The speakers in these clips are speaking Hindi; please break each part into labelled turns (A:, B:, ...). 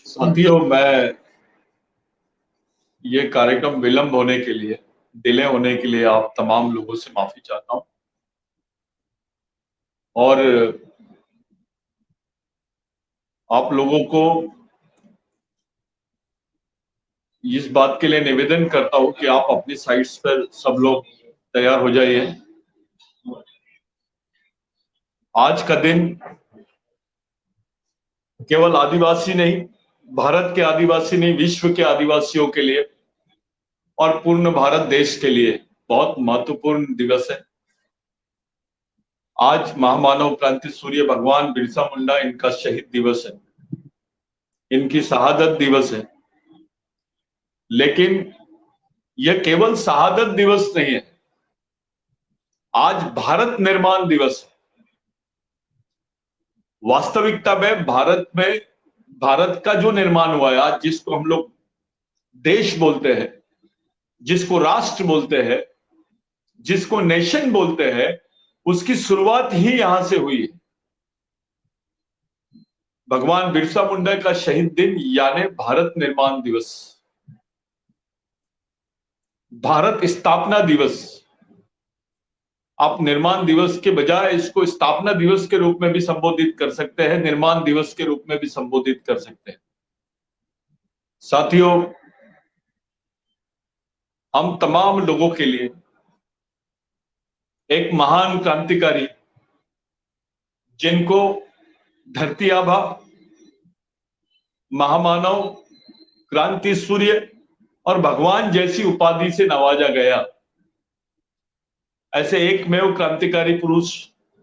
A: साथियों, मैं ये कार्यक्रम विलंब होने के लिए, डिले होने के लिए आप तमाम लोगों से माफी चाहता हूं। और आप लोगों को इस बात के लिए निवेदन करता हूं कि आप अपनी साइट्स पर सब लोग तैयार हो जाइए। आज का दिन केवल आदिवासी नहीं, भारत के आदिवासी नहीं, विश्व के आदिवासियों के लिए और पूर्ण भारत देश के लिए बहुत महत्वपूर्ण दिवस है। आज महामानव क्रांति सूर्य भगवान बिरसा मुंडा, इनका शहीद दिवस है, इनकी शहादत दिवस है। लेकिन यह केवल शहादत दिवस नहीं है, आज भारत निर्माण दिवस है। वास्तविकता में भारत का जो निर्माण हुआ है आज, जिसको हम लोग देश बोलते हैं, जिसको राष्ट्र बोलते हैं, जिसको नेशन बोलते हैं, उसकी शुरुआत ही यहां से हुई है। भगवान बिरसा मुंडा का शहीद दिन यानी भारत निर्माण दिवस, भारत स्थापना दिवस। आप निर्माण दिवस के बजाय इसको स्थापना दिवस के रूप में भी संबोधित कर सकते हैं, निर्माण दिवस के रूप में भी संबोधित कर सकते हैं। साथियों, हम तमाम लोगों के लिए एक महान क्रांतिकारी, जिनको धरती आभा, महामानव, क्रांति सूर्य और भगवान जैसी उपाधि से नवाजा गया, ऐसे एकमेव क्रांतिकारी पुरुष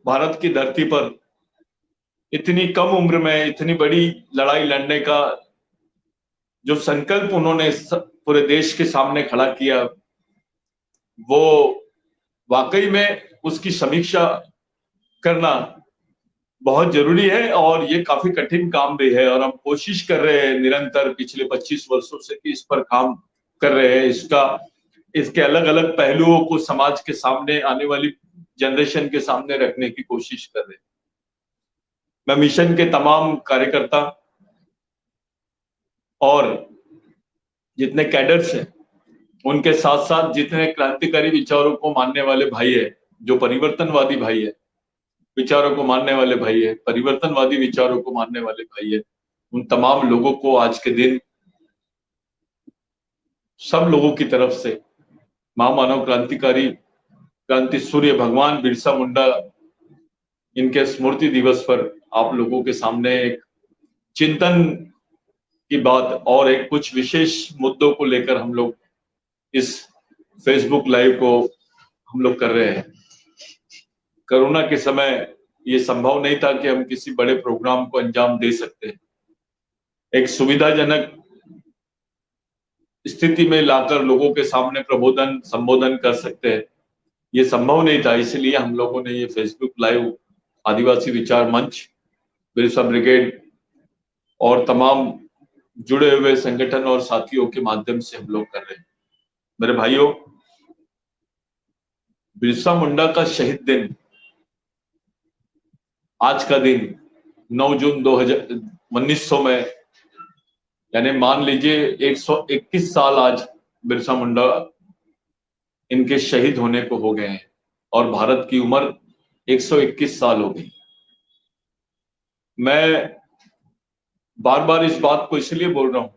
A: भारत की धरती पर इतनी कम उम्र में इतनी बड़ी लड़ाई लड़ने का जो संकल्प उन्होंने पूरे देश के सामने खड़ा किया, वो वाकई में उसकी समीक्षा करना बहुत जरूरी है। और ये काफी कठिन काम भी है, और हम कोशिश कर रहे हैं निरंतर पिछले 25 वर्षों से कि इस पर काम कर रहे हैं। इसके अलग अलग पहलुओं को समाज के सामने, आने वाली जनरेशन के सामने रखने की कोशिश कर रहे हैं। मैं मिशन के तमाम कार्यकर्ता और जितने कैडर्स हैं, उनके साथ साथ जितने क्रांतिकारी विचारों को मानने वाले भाई है, जो परिवर्तनवादी भाई है, विचारों को मानने वाले भाई है, परिवर्तनवादी विचारों को मानने वाले भाई है, उन तमाम लोगों को आज के दिन सब लोगों की तरफ से महामानव क्रांतिकारी, क्रांति सूर्य भगवान बिरसा मुंडा, इनके स्मृति दिवस पर आप लोगों के सामने एक चिंतन की बात और एक कुछ विशेष मुद्दों को लेकर हम लोग इस फेसबुक लाइव को हम लोग कर रहे हैं। कोरोना के समय ये संभव नहीं था कि हम किसी बड़े प्रोग्राम को अंजाम दे सकते हैं। एक सुविधाजनक स्थिति में लाकर लोगों के सामने प्रबोधन संबोधन कर सकते हैं, ये संभव नहीं था। इसलिए हम लोगों ने ये फेसबुक लाइव आदिवासी विचार मंच, बिरसा ब्रिगेड और तमाम जुड़े हुए संगठन और साथियों के माध्यम से हम लोग कर रहे हैं। मेरे भाइयों, बिरसा मुंडा का शहीद दिन, आज का दिन 9 जून 1900 में, यानी मान लीजिए 121 साल आज बिरसा मुंडा इनके शहीद होने को हो गए हैं, और भारत की उम्र 121 साल हो गई। मैं बार बार इस बात को इसलिए बोल रहा हूं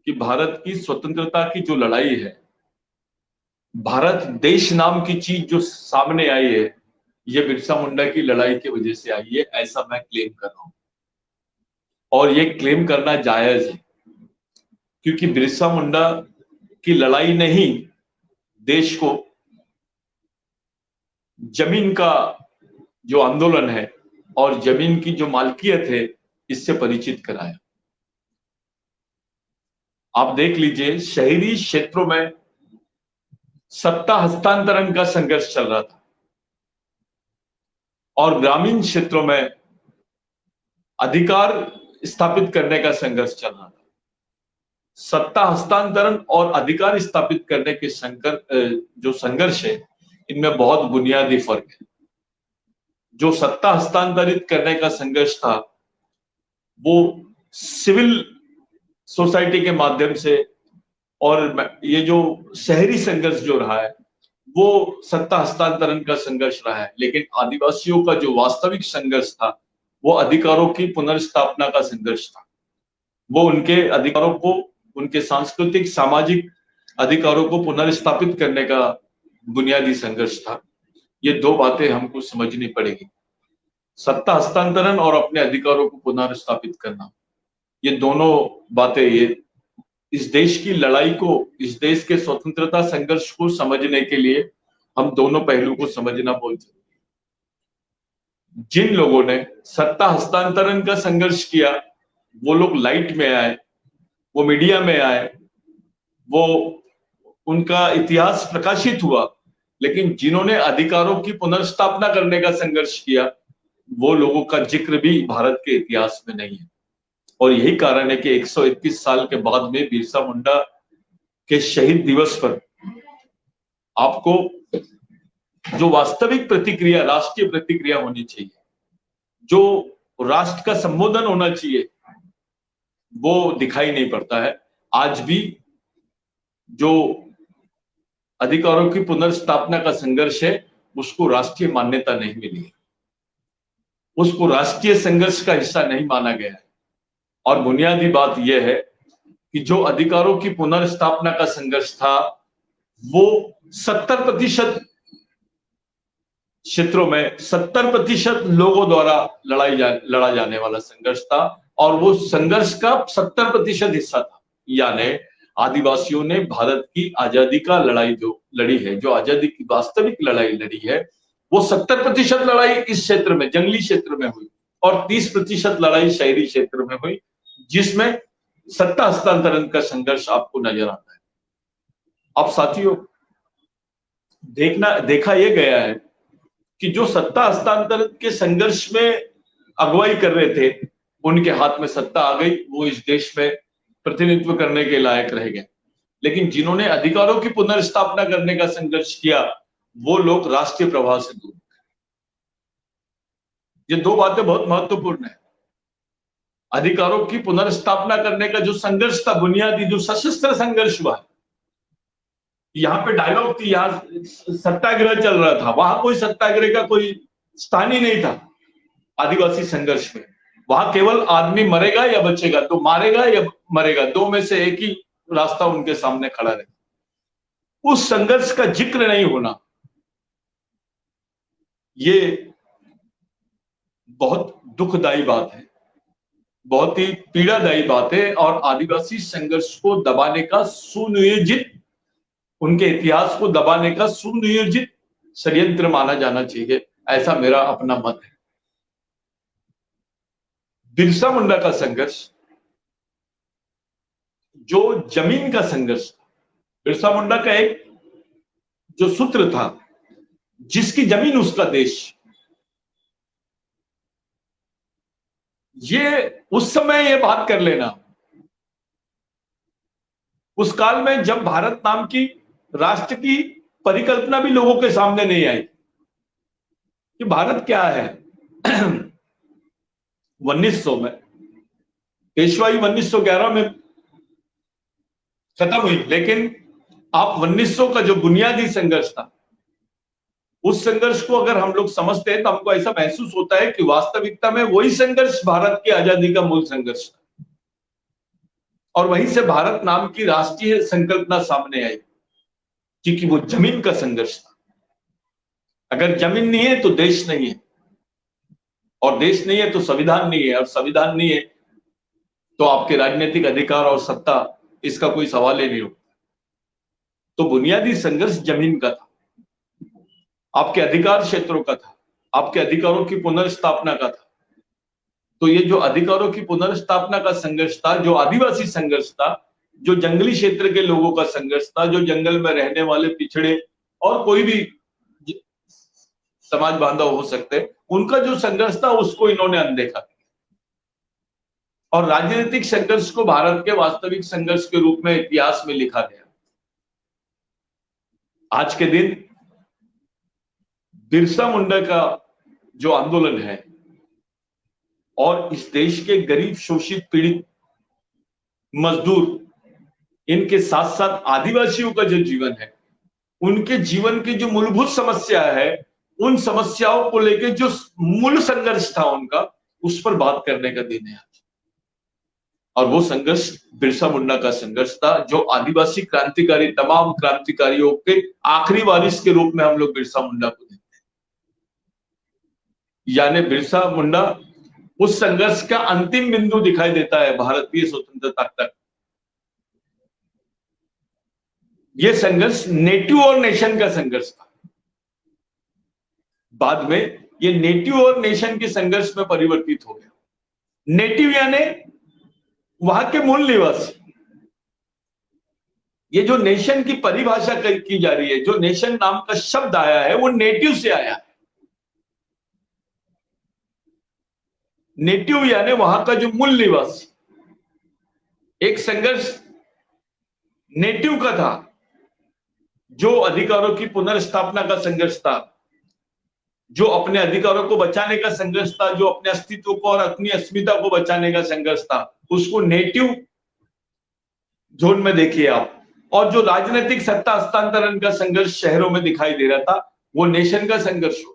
A: कि भारत की स्वतंत्रता की जो लड़ाई है, भारत देश नाम की चीज जो सामने आई है, ये बिरसा मुंडा की लड़ाई की वजह से आई है, ऐसा मैं क्लेम कर रहा हूं। और ये क्लेम करना जायज है, क्योंकि बिरसा मुंडा की लड़ाई ने ही देश को जमीन का जो आंदोलन है और जमीन की जो मालकियत है, इससे परिचित कराया। आप देख लीजिए, शहरी क्षेत्रों में सत्ता हस्तांतरण का संघर्ष चल रहा था, और ग्रामीण क्षेत्रों में अधिकार स्थापित करने का संघर्ष चल रहा था। सत्ता हस्तांतरण और अधिकार स्थापित करने के जो संघर्ष है, इनमें बहुत बुनियादी फर्क है। जो सत्ता हस्तांतरित करने का संघर्ष था, वो सिविल सोसाइटी के माध्यम से और ये जो शहरी संघर्ष जो रहा है वो सत्ता हस्तांतरण का संघर्ष रहा है, लेकिन आदिवासियों का जो वास्तविक संघर्ष था वो अधिकारों की पुनर्स्थापना का संघर्ष था। वो उनके अधिकारों को, उनके सांस्कृतिक सामाजिक अधिकारों को पुनर्स्थापित करने का बुनियादी संघर्ष था। ये दो बातें हमको समझनी पड़ेगी, सत्ता हस्तांतरण और अपने अधिकारों को पुनर्स्थापित करना। ये दोनों बातें, ये इस देश की लड़ाई को, इस देश के स्वतंत्रता संघर्ष को समझने के लिए हम दोनों पहलू को समझना बहुत जरूरी है। जिन लोगों ने सत्ता हस्तांतरण का संघर्ष किया वो लोग लाइट में आए, वो मीडिया में आए, वो उनका इतिहास प्रकाशित हुआ, लेकिन जिन्होंने अधिकारों की पुनर्स्थापना करने का संघर्ष किया वो लोगों का जिक्र भी भारत के इतिहास में नहीं है। और यही कारण है कि 121 साल के बाद में बिरसा मुंडा के शहीद दिवस पर आपको जो वास्तविक प्रतिक्रिया, राष्ट्रीय प्रतिक्रिया होनी चाहिए, जो राष्ट्र का संबोधन होना चाहिए, वो दिखाई नहीं पड़ता है। आज भी जो अधिकारों की पुनर्स्थापना का संघर्ष है उसको राष्ट्रीय मान्यता नहीं मिली है, उसको राष्ट्रीय संघर्ष का हिस्सा नहीं माना गया है। और बुनियादी बात यह है कि जो अधिकारों की पुनर्स्थापना का संघर्ष था वो 70% क्षेत्रों में 70% लोगों द्वारा लड़ा जाने वाला संघर्ष था, और वो संघर्ष का 70% हिस्सा था। यानी आदिवासियों ने भारत की आजादी का लड़ाई जो लड़ी है, जो आजादी की वास्तविक लड़ाई लड़ी है, वो 70% लड़ाई इस क्षेत्र में, जंगली क्षेत्र में हुई और 30% लड़ाई शहरी क्षेत्र में हुई, जिसमें सत्ता हस्तांतरण का संघर्ष आपको नजर आता है। अब साथियों, देखा यह गया है कि जो सत्ता हस्तांतरण के संघर्ष में अगुवाई कर रहे थे उनके हाथ में सत्ता आ गई, वो इस देश में प्रतिनिधित्व करने के लायक रह गए। लेकिन जिन्होंने अधिकारों की पुनर्स्थापना करने का संघर्ष किया वो लोग राष्ट्रीय प्रवाह से दूर। ये दो बातें बहुत महत्वपूर्ण है। अधिकारों की पुनर्स्थापना करने का जो संघर्ष था, बुनियादी जो सशस्त्र संघर्ष हुआ, यहाँ पे डायलॉग थी, यहाँ सत्याग्रह चल रहा था, वहां कोई सत्याग्रह का कोई स्थान ही नहीं था आदिवासी संघर्ष में। वहां केवल आदमी मरेगा या बचेगा, तो मारेगा या मरेगा, दो में से एक ही रास्ता उनके सामने खड़ा रहेगा। उस संघर्ष का जिक्र नहीं होना ये बहुत दुखदाई बात है, बहुत ही पीड़ादायी बात है, और आदिवासी संघर्ष को दबाने का सुनियोजित, उनके इतिहास को दबाने का सुनियोजित षड्यंत्र माना जाना चाहिए, ऐसा मेरा अपना मत है। बिरसा मुंडा का संघर्ष जो जमीन का संघर्ष था, बिरसा मुंडा का एक जो सूत्र था, जिसकी जमीन उसका देश, ये उस समय ये बात कर लेना, उस काल में जब भारत नाम की राष्ट्र की परिकल्पना भी लोगों के सामने नहीं आई कि भारत क्या है। 1900 में पेशवाई 1911 में खत्म हुई, लेकिन आप 1900 का जो बुनियादी संघर्ष था, उस संघर्ष को अगर हम लोग समझते हैं तो हमको ऐसा महसूस होता है कि वास्तविकता में वही संघर्ष भारत की आजादी का मूल संघर्ष था, और वहीं से भारत नाम की राष्ट्रीय संकल्पना सामने आई, क्योंकि वो जमीन का संघर्ष था। अगर जमीन नहीं है तो देश नहीं है, और देश नहीं है तो संविधान नहीं है, और संविधान नहीं है तो आपके राजनीतिक अधिकार और सत्ता, इसका कोई सवाल ही नहीं होता। तो बुनियादी संघर्ष जमीन का था, आपके अधिकार क्षेत्रों का था, आपके अधिकारों की पुनर्स्थापना का था। तो ये जो अधिकारों की पुनर्स्थापना का संघर्ष था, जो आदिवासी संघर्ष था, जो जंगली क्षेत्र के लोगों का संघर्ष था, जो जंगल में रहने वाले पिछड़े और कोई भी समाज बांधव हो सकते, उनका जो संघर्ष था उसको इन्होंने अनदेखा किया, और राजनीतिक संघर्ष को भारत के वास्तविक संघर्ष के रूप में इतिहास में लिखा गया। आज के दिन बिरसा मुंडा का जो आंदोलन है और इस देश के गरीब, शोषित, पीड़ित, मजदूर, इनके साथ साथ आदिवासियों का जो जीवन है, उनके जीवन की जो मूलभूत समस्या है, उन समस्याओं को लेकर जो मूल संघर्ष था उनका, उस पर बात करने का दिन है आज। और वो संघर्ष बिरसा मुंडा का संघर्ष था, जो आदिवासी क्रांतिकारी, तमाम क्रांतिकारियों के आखिरी वारिस के रूप में हम लोग बिरसा मुंडा को देखते हैं। यानी बिरसा मुंडा उस संघर्ष का अंतिम बिंदु दिखाई देता है भारतीय स्वतंत्रता तक। ये संघर्ष नेटिव और नेशन का संघर्ष था। बाद में ये नेटिव और नेशन के संघर्ष में परिवर्तित हो गया। नेटिव यानी वहां के मूल निवासी। ये जो नेशन की परिभाषा की जा रही है, जो नेशन नाम का शब्द आया है, वो नेटिव से आया है। नेटिव यानी वहां का जो मूल निवासी। एक संघर्ष नेटिव का था, जो अधिकारों की पुनर्स्थापना का संघर्ष था, जो अपने अधिकारों को बचाने का संघर्ष था, जो अपने अस्तित्व को और अपनी अस्मिता को बचाने का संघर्ष था। उसको नेटिव जोन में देखिए आप। और जो राजनीतिक सत्ता हस्तांतरण का संघर्ष शहरों में दिखाई दे रहा था, वो नेशन का संघर्ष हो।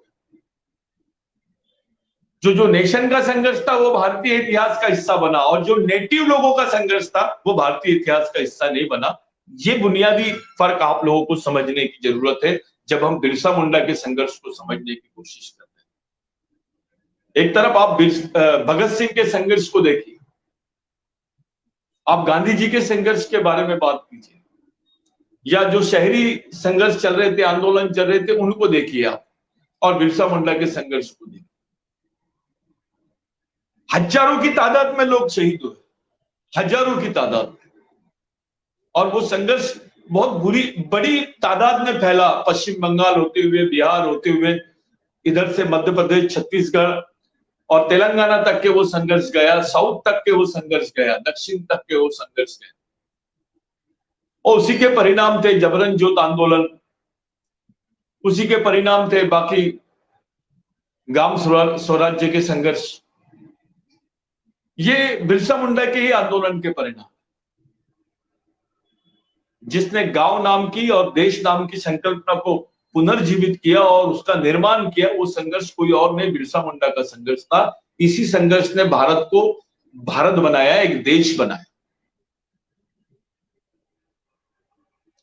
A: जो नेशन का संघर्ष था वो भारतीय इतिहास का हिस्सा बना, और जो नेटिव लोगों का संघर्ष था वो भारतीय इतिहास का हिस्सा नहीं बना। ये बुनियादी फर्क आप लोगों को समझने की जरूरत है जब हम बिरसा मुंडा के संघर्ष को समझने की कोशिश करते हैं। एक तरफ आप भगत सिंह के संघर्ष को देखिए, आप गांधी जी के संघर्ष के बारे में बात कीजिए, या जो शहरी संघर्ष चल रहे थे, आंदोलन चल रहे थे, उनको देखिए आप, और बिरसा मुंडा के संघर्ष को देखिए। हजारों की तादाद में लोग शहीद हुए, हजारों की तादाद में। और वो संघर्ष बहुत बड़ी तादाद में फैला, पश्चिम बंगाल होते हुए, बिहार होते हुए, इधर से मध्य प्रदेश, छत्तीसगढ़ और तेलंगाना तक के वो संघर्ष गया, साउथ तक के वो संघर्ष गया, दक्षिण तक के वो संघर्ष गया। और उसी के परिणाम थे जबरन ज्योत आंदोलन, उसी के परिणाम थे बाकी ग्राम स्वराज्य के संघर्ष। ये बिरसा मुंडा के ही आंदोलन के परिणाम। जिसने गांव नाम की और देश नाम की संकल्पना को पुनर्जीवित किया और उसका निर्माण किया, वो संघर्ष कोई और नहीं, बिरसा मुंडा का संघर्ष था। इसी संघर्ष ने भारत को भारत बनाया, एक देश बनाया।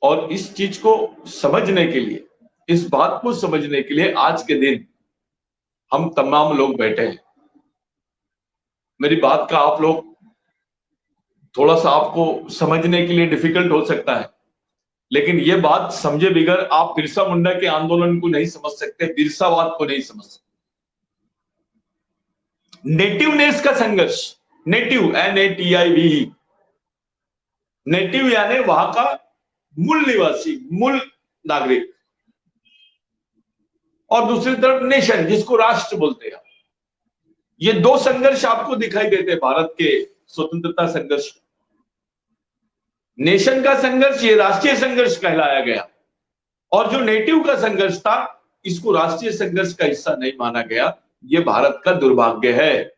A: और इस चीज को समझने के लिए, इस बात को समझने के लिए आज के दिन हम तमाम लोग बैठे हैं। मेरी बात का आप लोग थोड़ा सा आपको समझने के लिए डिफिकल्ट हो सकता है, लेकिन ये बात समझे बिगर आप बिरसा मुंडा के आंदोलन को नहीं समझ सकते, बिरसावाद को नहीं समझ सकते। नेटिवनेस का संघर्ष, नेटिव NATIV, नेटिव यानी वहां का मूल निवासी, मूल नागरिक, और दूसरी तरफ नेशन, जिसको राष्ट्र बोलते हैं। ये दो संघर्ष आपको दिखाई देते हैं भारत के स्वतंत्रता संघर्ष। नेशन का संघर्ष ये राष्ट्रीय संघर्ष कहलाया गया, और जो नेटिव का संघर्ष था, इसको राष्ट्रीय संघर्ष का हिस्सा नहीं माना गया। ये भारत का दुर्भाग्य है।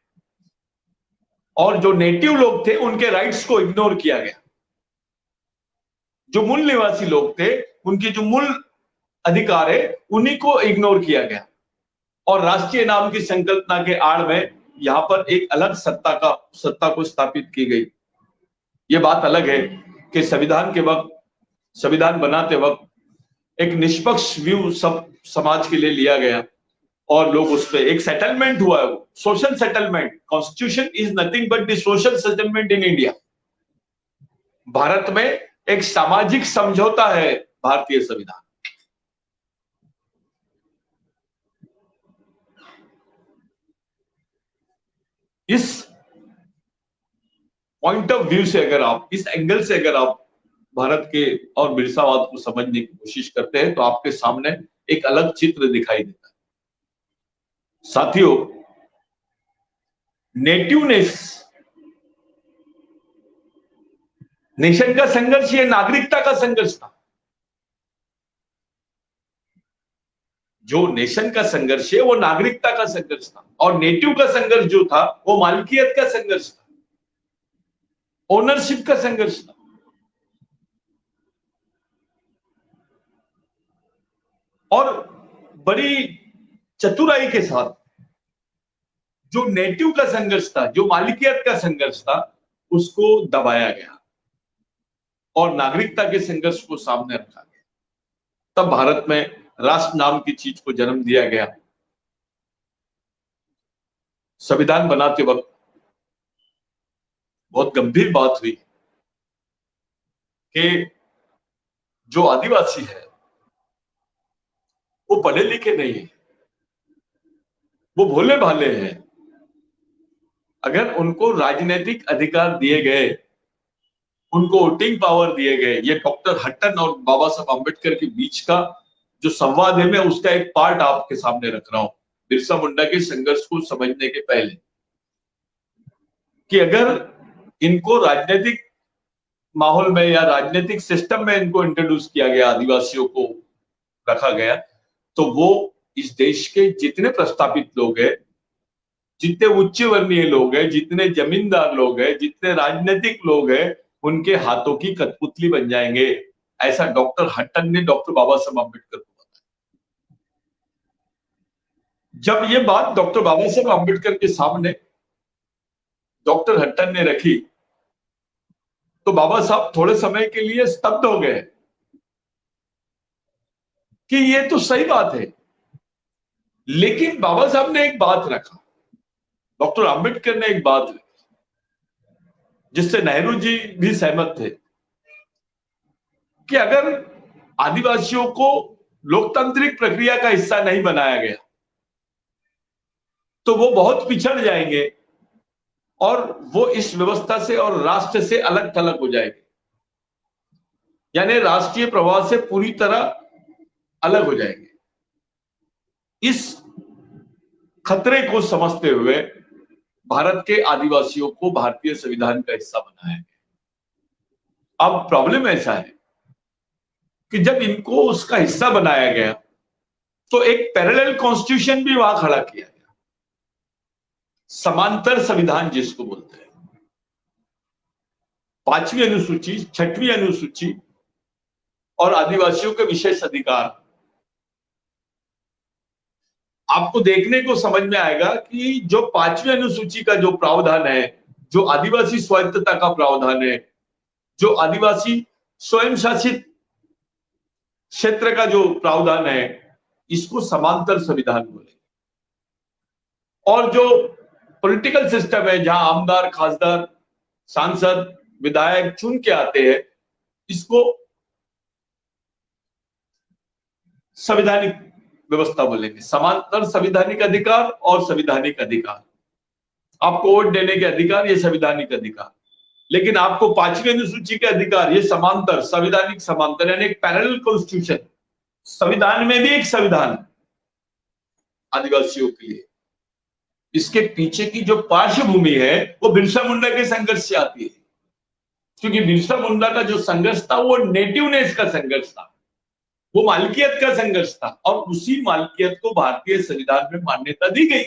A: और जो नेटिव लोग थे, उनके राइट्स को इग्नोर किया गया। जो मूल निवासी लोग थे, उनके जो मूल अधिकार है, उन्हीं को इग्नोर किया गया। और राष्ट्रीय नाम की संकल्पना के आड़ में यहां पर एक अलग सत्ता को स्थापित की गई। ये बात अलग है कि संविधान के वक्त, संविधान बनाते वक्त एक निष्पक्ष व्यू सब समाज के लिए लिया गया, और लोग उस पर एक सेटलमेंट हुआ है, social settlement. Constitution is nothing but the social settlement in India. Bharat में एक सामाजिक समझौता है भारतीय संविधान। इस पॉइंट ऑफ व्यू से अगर आप, इस एंगल से अगर आप भारत के और बिरसावाद को समझने की कोशिश करते हैं, तो आपके सामने एक अलग चित्र दिखाई देता है। साथियों, नेटिवनेस, नेशन का संघर्ष, ये नागरिकता का संघर्ष था। जो नेशन का संघर्ष है वो नागरिकता का संघर्ष था, और नेटिव का संघर्ष जो था वो मालकियत का संघर्ष था, ओनरशिप का संघर्ष था। और बड़ी चतुराई के साथ जो नेटिव का संघर्ष था, जो मालिकियत का संघर्ष था, उसको दबाया गया और नागरिकता के संघर्ष को सामने रखा गया। तब भारत में राष्ट्र नाम की चीज को जन्म दिया गया। संविधान बनाते वक्त बहुत गंभीर बात हुई कि जो आदिवासी है वो पढ़े लिखे नहीं है, वो भोले भाले हैं। अगर उनको राजनीतिक अधिकार दिए गए, उनको वोटिंग पावर दिए गए, ये डॉक्टर हट्टन और बाबा साहब अम्बेडकर के बीच का जो संवाद है, मैं उसका एक पार्ट आपके सामने रख रहा हूं बिरसा मुंडा के संघर्ष को समझने के पहले, कि अगर इनको राजनीतिक माहौल में या राजनीतिक सिस्टम में इनको इंट्रोड्यूस किया गया, आदिवासियों को रखा गया, तो वो इस देश के जितने प्रस्तापित लोग हैं, जितने उच्च वर्णीय लोग हैं, जितने जमींदार लोग हैं, जितने राजनीतिक लोग हैं, उनके हाथों की कठपुतली बन जाएंगे। ऐसा डॉक्टर हट्टन ने डॉक्टर बाबा साहब अम्बेडकर को बताया। जब ये बात डॉक्टर बाबा साहब अम्बेडकर के सामने डॉक्टर हट्टन ने रखी, तो बाबा साहब थोड़े समय के लिए स्तब्ध हो गए कि ये तो सही बात है। लेकिन बाबा साहब ने एक बात रखा, डॉक्टर अंबेडकर ने एक बात रखी, जिससे नेहरू जी भी सहमत थे, कि अगर आदिवासियों को लोकतांत्रिक प्रक्रिया का हिस्सा नहीं बनाया गया तो वो बहुत पिछड़ जाएंगे और वो इस व्यवस्था से और राष्ट्र से अलग थलग हो जाएंगे, यानी राष्ट्रीय प्रवाह से पूरी तरह अलग हो जाएंगे। इस खतरे को समझते हुए भारत के आदिवासियों को भारतीय संविधान का हिस्सा बनाया गया। अब प्रॉब्लम ऐसा है कि जब इनको उसका हिस्सा बनाया गया तो एक पैरेलल कॉन्स्टिट्यूशन भी वहां खड़ा किया गया, समांतर संविधान जिसको बोलते हैं। 5वीं अनुसूची, 6वीं अनुसूची और आदिवासियों के विशेष अधिकार, आपको देखने को समझ में आएगा कि जो 5वीं अनुसूची का जो प्रावधान है, जो आदिवासी स्वायत्तता का प्रावधान है, जो आदिवासी स्वयं शासित क्षेत्र का जो प्रावधान है, इसको समांतर संविधान बोले। और जो पॉलिटिकल सिस्टम है, जहां आमदार, खासदार, सांसद, विधायक चुन के आते हैं, इसको संवैधानिक व्यवस्था बोलेंगे। समांतर संविधानिक अधिकार और संविधानिक अधिकार, आपको वोट देने के अधिकार, ये संविधानिक अधिकार। लेकिन आपको 5वीं अनुसूची के अधिकार, ये समांतर, संविधानिक समांतर, यानी एक पैरेलल कॉन्स्टिट्यूशन। संविधान में भी एक संविधान आदिवासियों के लिए। इसके पीछे की जो पार्श्वभूमि है वो बिरसा मुंडा के संघर्ष से आती है, क्योंकि बिरसा मुंडा का जो संघर्ष था वो नेटिवनेस का संघर्ष था, वो मालकियत का संघर्ष था, और उसी मालकियत को भारतीय संविधान में मान्यता दी गई।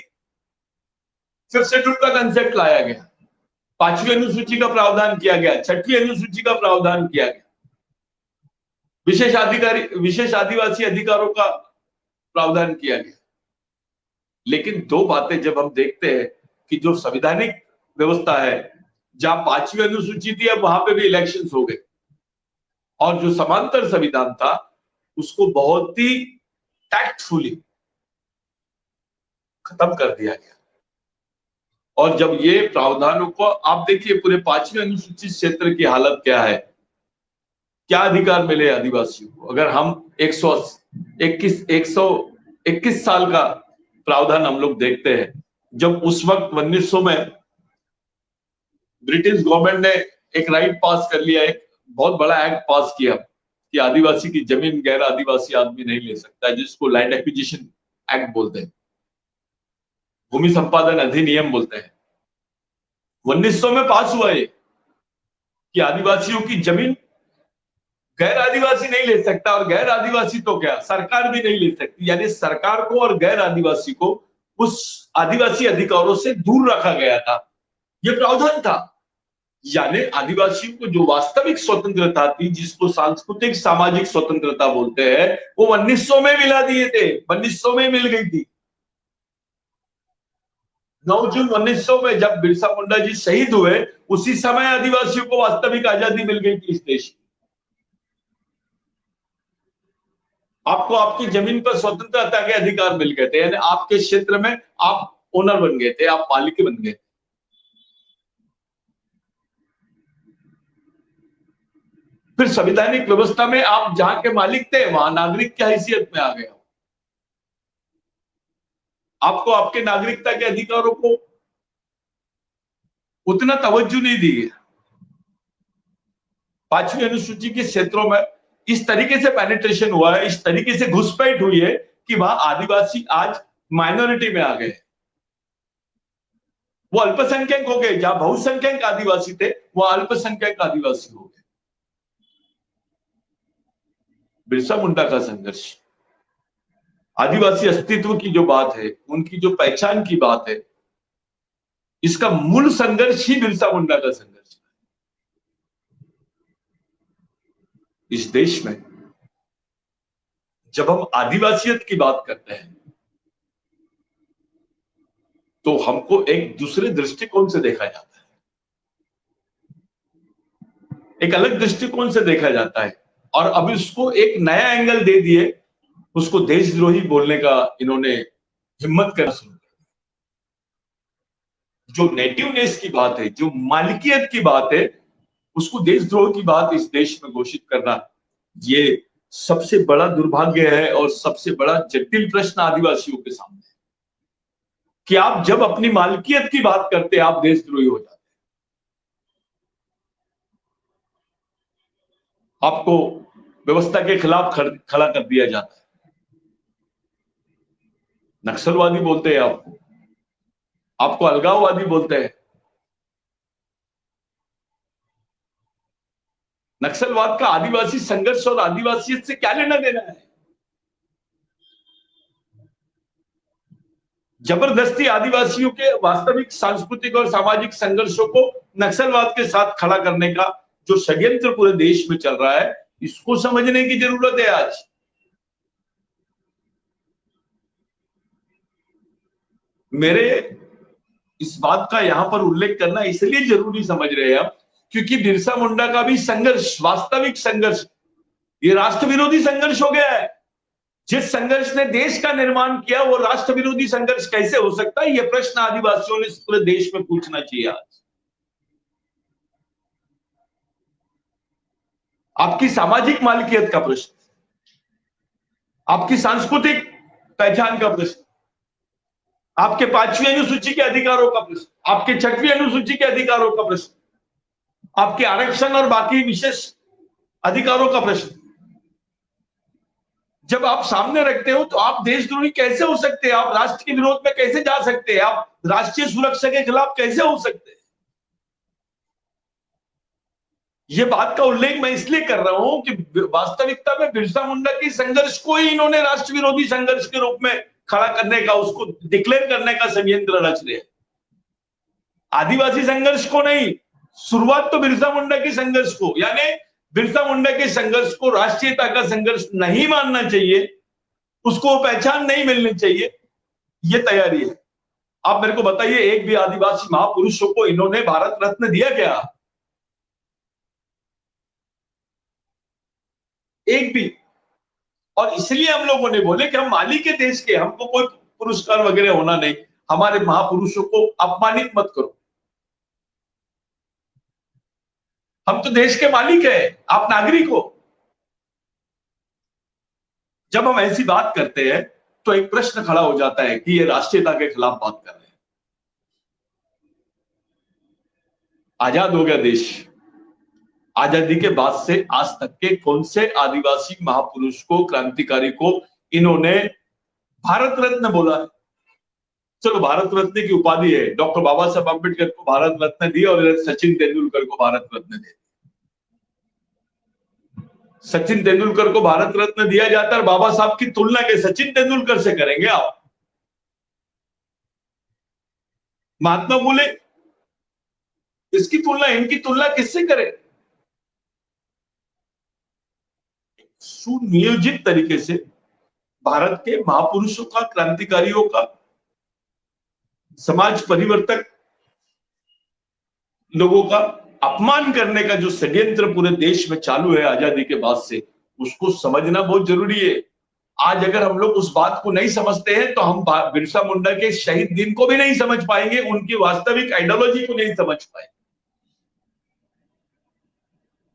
A: फिर शेड्यूल का कंसेप्ट लाया गया, 5वीं अनुसूची का प्रावधान किया गया, 6वीं अनुसूची का प्रावधान किया गया, विशेष आदिवासी अधिकारों का प्रावधान किया गया। लेकिन दो बातें जब हम देखते हैं कि जो संवैधानिक व्यवस्था है, जहां 5वीं अनुसूची थी, अब वहां पे भी इलेक्शंस हो गए, और जो समांतर संविधान था उसको बहुत ही टैक्टफुली खत्म कर दिया गया। और जब ये प्रावधानों को आप देखिए, पूरे 5वीं अनुसूचित क्षेत्र की हालत क्या है, क्या अधिकार मिले आदिवासियों को। अगर हम 121 साल का प्रावधान हम लोग देखते हैं, जब उस वक्त 1900 में ब्रिटिश गवर्नमेंट ने एक राइट पास कर लिया, एक बहुत बड़ा एक्ट पास किया कि आदिवासी की जमीन गैर आदिवासी आदमी नहीं ले सकता है, जिसको लैंड एक्विजिशन एक्ट बोलते हैं, भूमि संपादन अधिनियम बोलते हैं। 1900 में पास हुआ है कि आदिवासियों की जमीन गैर आदिवासी नहीं ले सकता, और गैर आदिवासी तो क्या सरकार भी नहीं ले सकती। यानी सरकार को और गैर आदिवासी को उस आदिवासी अधिकारों से दूर रखा गया था, ये प्रावधान था। यानी आदिवासियों को जो वास्तविक स्वतंत्रता थी, जिसको सांस्कृतिक सामाजिक स्वतंत्रता बोलते हैं, वो 1900 में मिला दिए थे, 1900 में मिल गई थी। 9 जून 1900 में जब बिरसा मुंडा जी शहीद हुए, उसी समय आदिवासियों को वास्तविक आजादी मिल गई थी इस देश की। आपको आपकी जमीन पर स्वतंत्रता के अधिकार मिल गए थे, यानी आपके क्षेत्र में आप ओनर बन गए थे, आप मालिक बन गए। फिर संवैधानिक व्यवस्था में आप जहां के मालिक थे, वहां नागरिक की हैसियत में आ गए। आपको आपके नागरिकता के अधिकारों को उतना तवज्जो नहीं दी गई। 5वीं अनुसूची के क्षेत्रों में इस तरीके से पेनिट्रेशन हुआ है, इस तरीके से घुसपैठ हुई है कि वहां आदिवासी आज माइनॉरिटी में आ गए। वो अल्पसंख्यक हो गए, जहां बहुसंख्यक आदिवासी थे वहां अल्पसंख्यक आदिवासी हो गए। बिरसा मुंडा का संघर्ष, आदिवासी अस्तित्व की जो बात है, उनकी जो पहचान की बात है, इसका मूल संघर्ष ही बिरसा मुंडा का संघर्ष है। इस देश में जब हम आदिवासियत की बात करते हैं तो हमको एक दूसरे दृष्टिकोण से देखा जाता है, एक अलग दृष्टिकोण से देखा जाता है। और अब इसको एक नया एंगल दे दिए, उसको देशद्रोही बोलने का इन्होंने हिम्मत करना शुरू कर। जो नेटिवनेस की बात है, जो मालिकियत की बात है, उसको देशद्रोह की बात इस देश में घोषित करना, ये सबसे बड़ा दुर्भाग्य है और सबसे बड़ा जटिल प्रश्न आदिवासियों के सामने है कि आप जब अपनी मालिकियत की बात करते हैं आप देशद्रोही हो जाते हैं। आपको व्यवस्था के खिलाफ खड़ा कर दिया जाता है, नक्सलवादी बोलते हैं आपको अलगाववादी बोलते हैं। नक्सलवाद का आदिवासी संघर्ष और आदिवासियत से क्या लेना देना है? जबरदस्ती आदिवासियों के वास्तविक सांस्कृतिक और सामाजिक संघर्षों को नक्सलवाद के साथ खड़ा करने का जो षड्यंत्र पूरे देश में चल रहा है, इसको समझने की जरूरत है आज। मेरे इस बात का यहां पर उल्लेख करना इसलिए जरूरी समझ रहे हैं आप, क्योंकि बिरसा मुंडा का भी संघर्ष वास्तविक संघर्ष, ये राष्ट्र विरोधी संघर्ष हो गया है। जिस संघर्ष ने देश का निर्माण किया वो राष्ट्र विरोधी संघर्ष कैसे हो सकता है? यह प्रश्न आदिवासियों ने पूरे देश में पूछना चाहिए आज। आपकी सामाजिक मालिकियत का प्रश्न, आपकी सांस्कृतिक पहचान का प्रश्न, आपके 5वीं अनुसूची के अधिकारों का प्रश्न, आपके 6वीं अनुसूची के अधिकारों का प्रश्न, आपके आरक्षण और बाकी विशेष अधिकारों का प्रश्न जब आप सामने रखते हो तो आप देशद्रोही कैसे हो सकते हैं? आप राष्ट्र के विरोध में कैसे जा सकते हैं? आप राष्ट्रीय सुरक्षा के खिलाफ कैसे हो सकते हैं? ये बात का उल्लेख मैं इसलिए कर रहा हूं कि वास्तविकता में बिरसा मुंडा की संघर्ष को ही इन्होंने राष्ट्र विरोधी संघर्ष के रूप में खड़ा करने का, उसको डिक्लेयर करने का षड्यंत्र रच रहे। आदिवासी संघर्ष को नहीं, शुरुआत तो बिरसा मुंडा के संघर्ष को, यानी बिरसा मुंडा के संघर्ष को राष्ट्रीयता का संघर्ष नहीं मानना चाहिए, उसको पहचान नहीं मिलनी चाहिए, ये तैयारी है। आप मेरे को बताइए, एक भी आदिवासी महापुरुषों को इन्होंने भारत रत्न दिया क्या? एक भी। और इसलिए हम लोगों ने बोले कि हम माली के देश के, हमको कोई पुरस्कार वगैरह होना नहीं, हमारे महापुरुषों को अपमानित मत करो, हम तो देश के मालिक हैं, आप नागरिक हो। जब हम ऐसी बात करते हैं तो एक प्रश्न खड़ा हो जाता है कि ये राष्ट्रीयता के खिलाफ बात कर रहे हैं। आजाद हो गया देश, आजादी के बाद से आज तक के कौन से आदिवासी महापुरुष को, क्रांतिकारी को इन्होंने भारत रत्न बोला है? चलो, भारत रत्न की उपाधि है, डॉक्टर बाबा साहब अम्बेडकर को भारत रत्न दी और सचिन तेंदुलकर को भारत रत्न दे। सचिन तेंदुलकर को भारत रत्न दिया जाता है, बाबा साहब की तुलना के सचिन तेंदुलकर से करेंगे आप? महात्मा फुले, इसकी तुलना, इनकी तुलना किससे करें? सुनियोजित तरीके से भारत के महापुरुषों का, क्रांतिकारियों का, समाज परिवर्तक लोगों का अपमान करने का जो षड्यंत्र पूरे देश में चालू है आजादी के बाद से, उसको समझना बहुत जरूरी है। आज अगर हम लोग उस बात को नहीं समझते हैं तो हम बिरसा मुंडा के शहीद दिन को भी नहीं समझ पाएंगे, उनकी वास्तविक आइडियोलॉजी को नहीं समझ पाएंगे।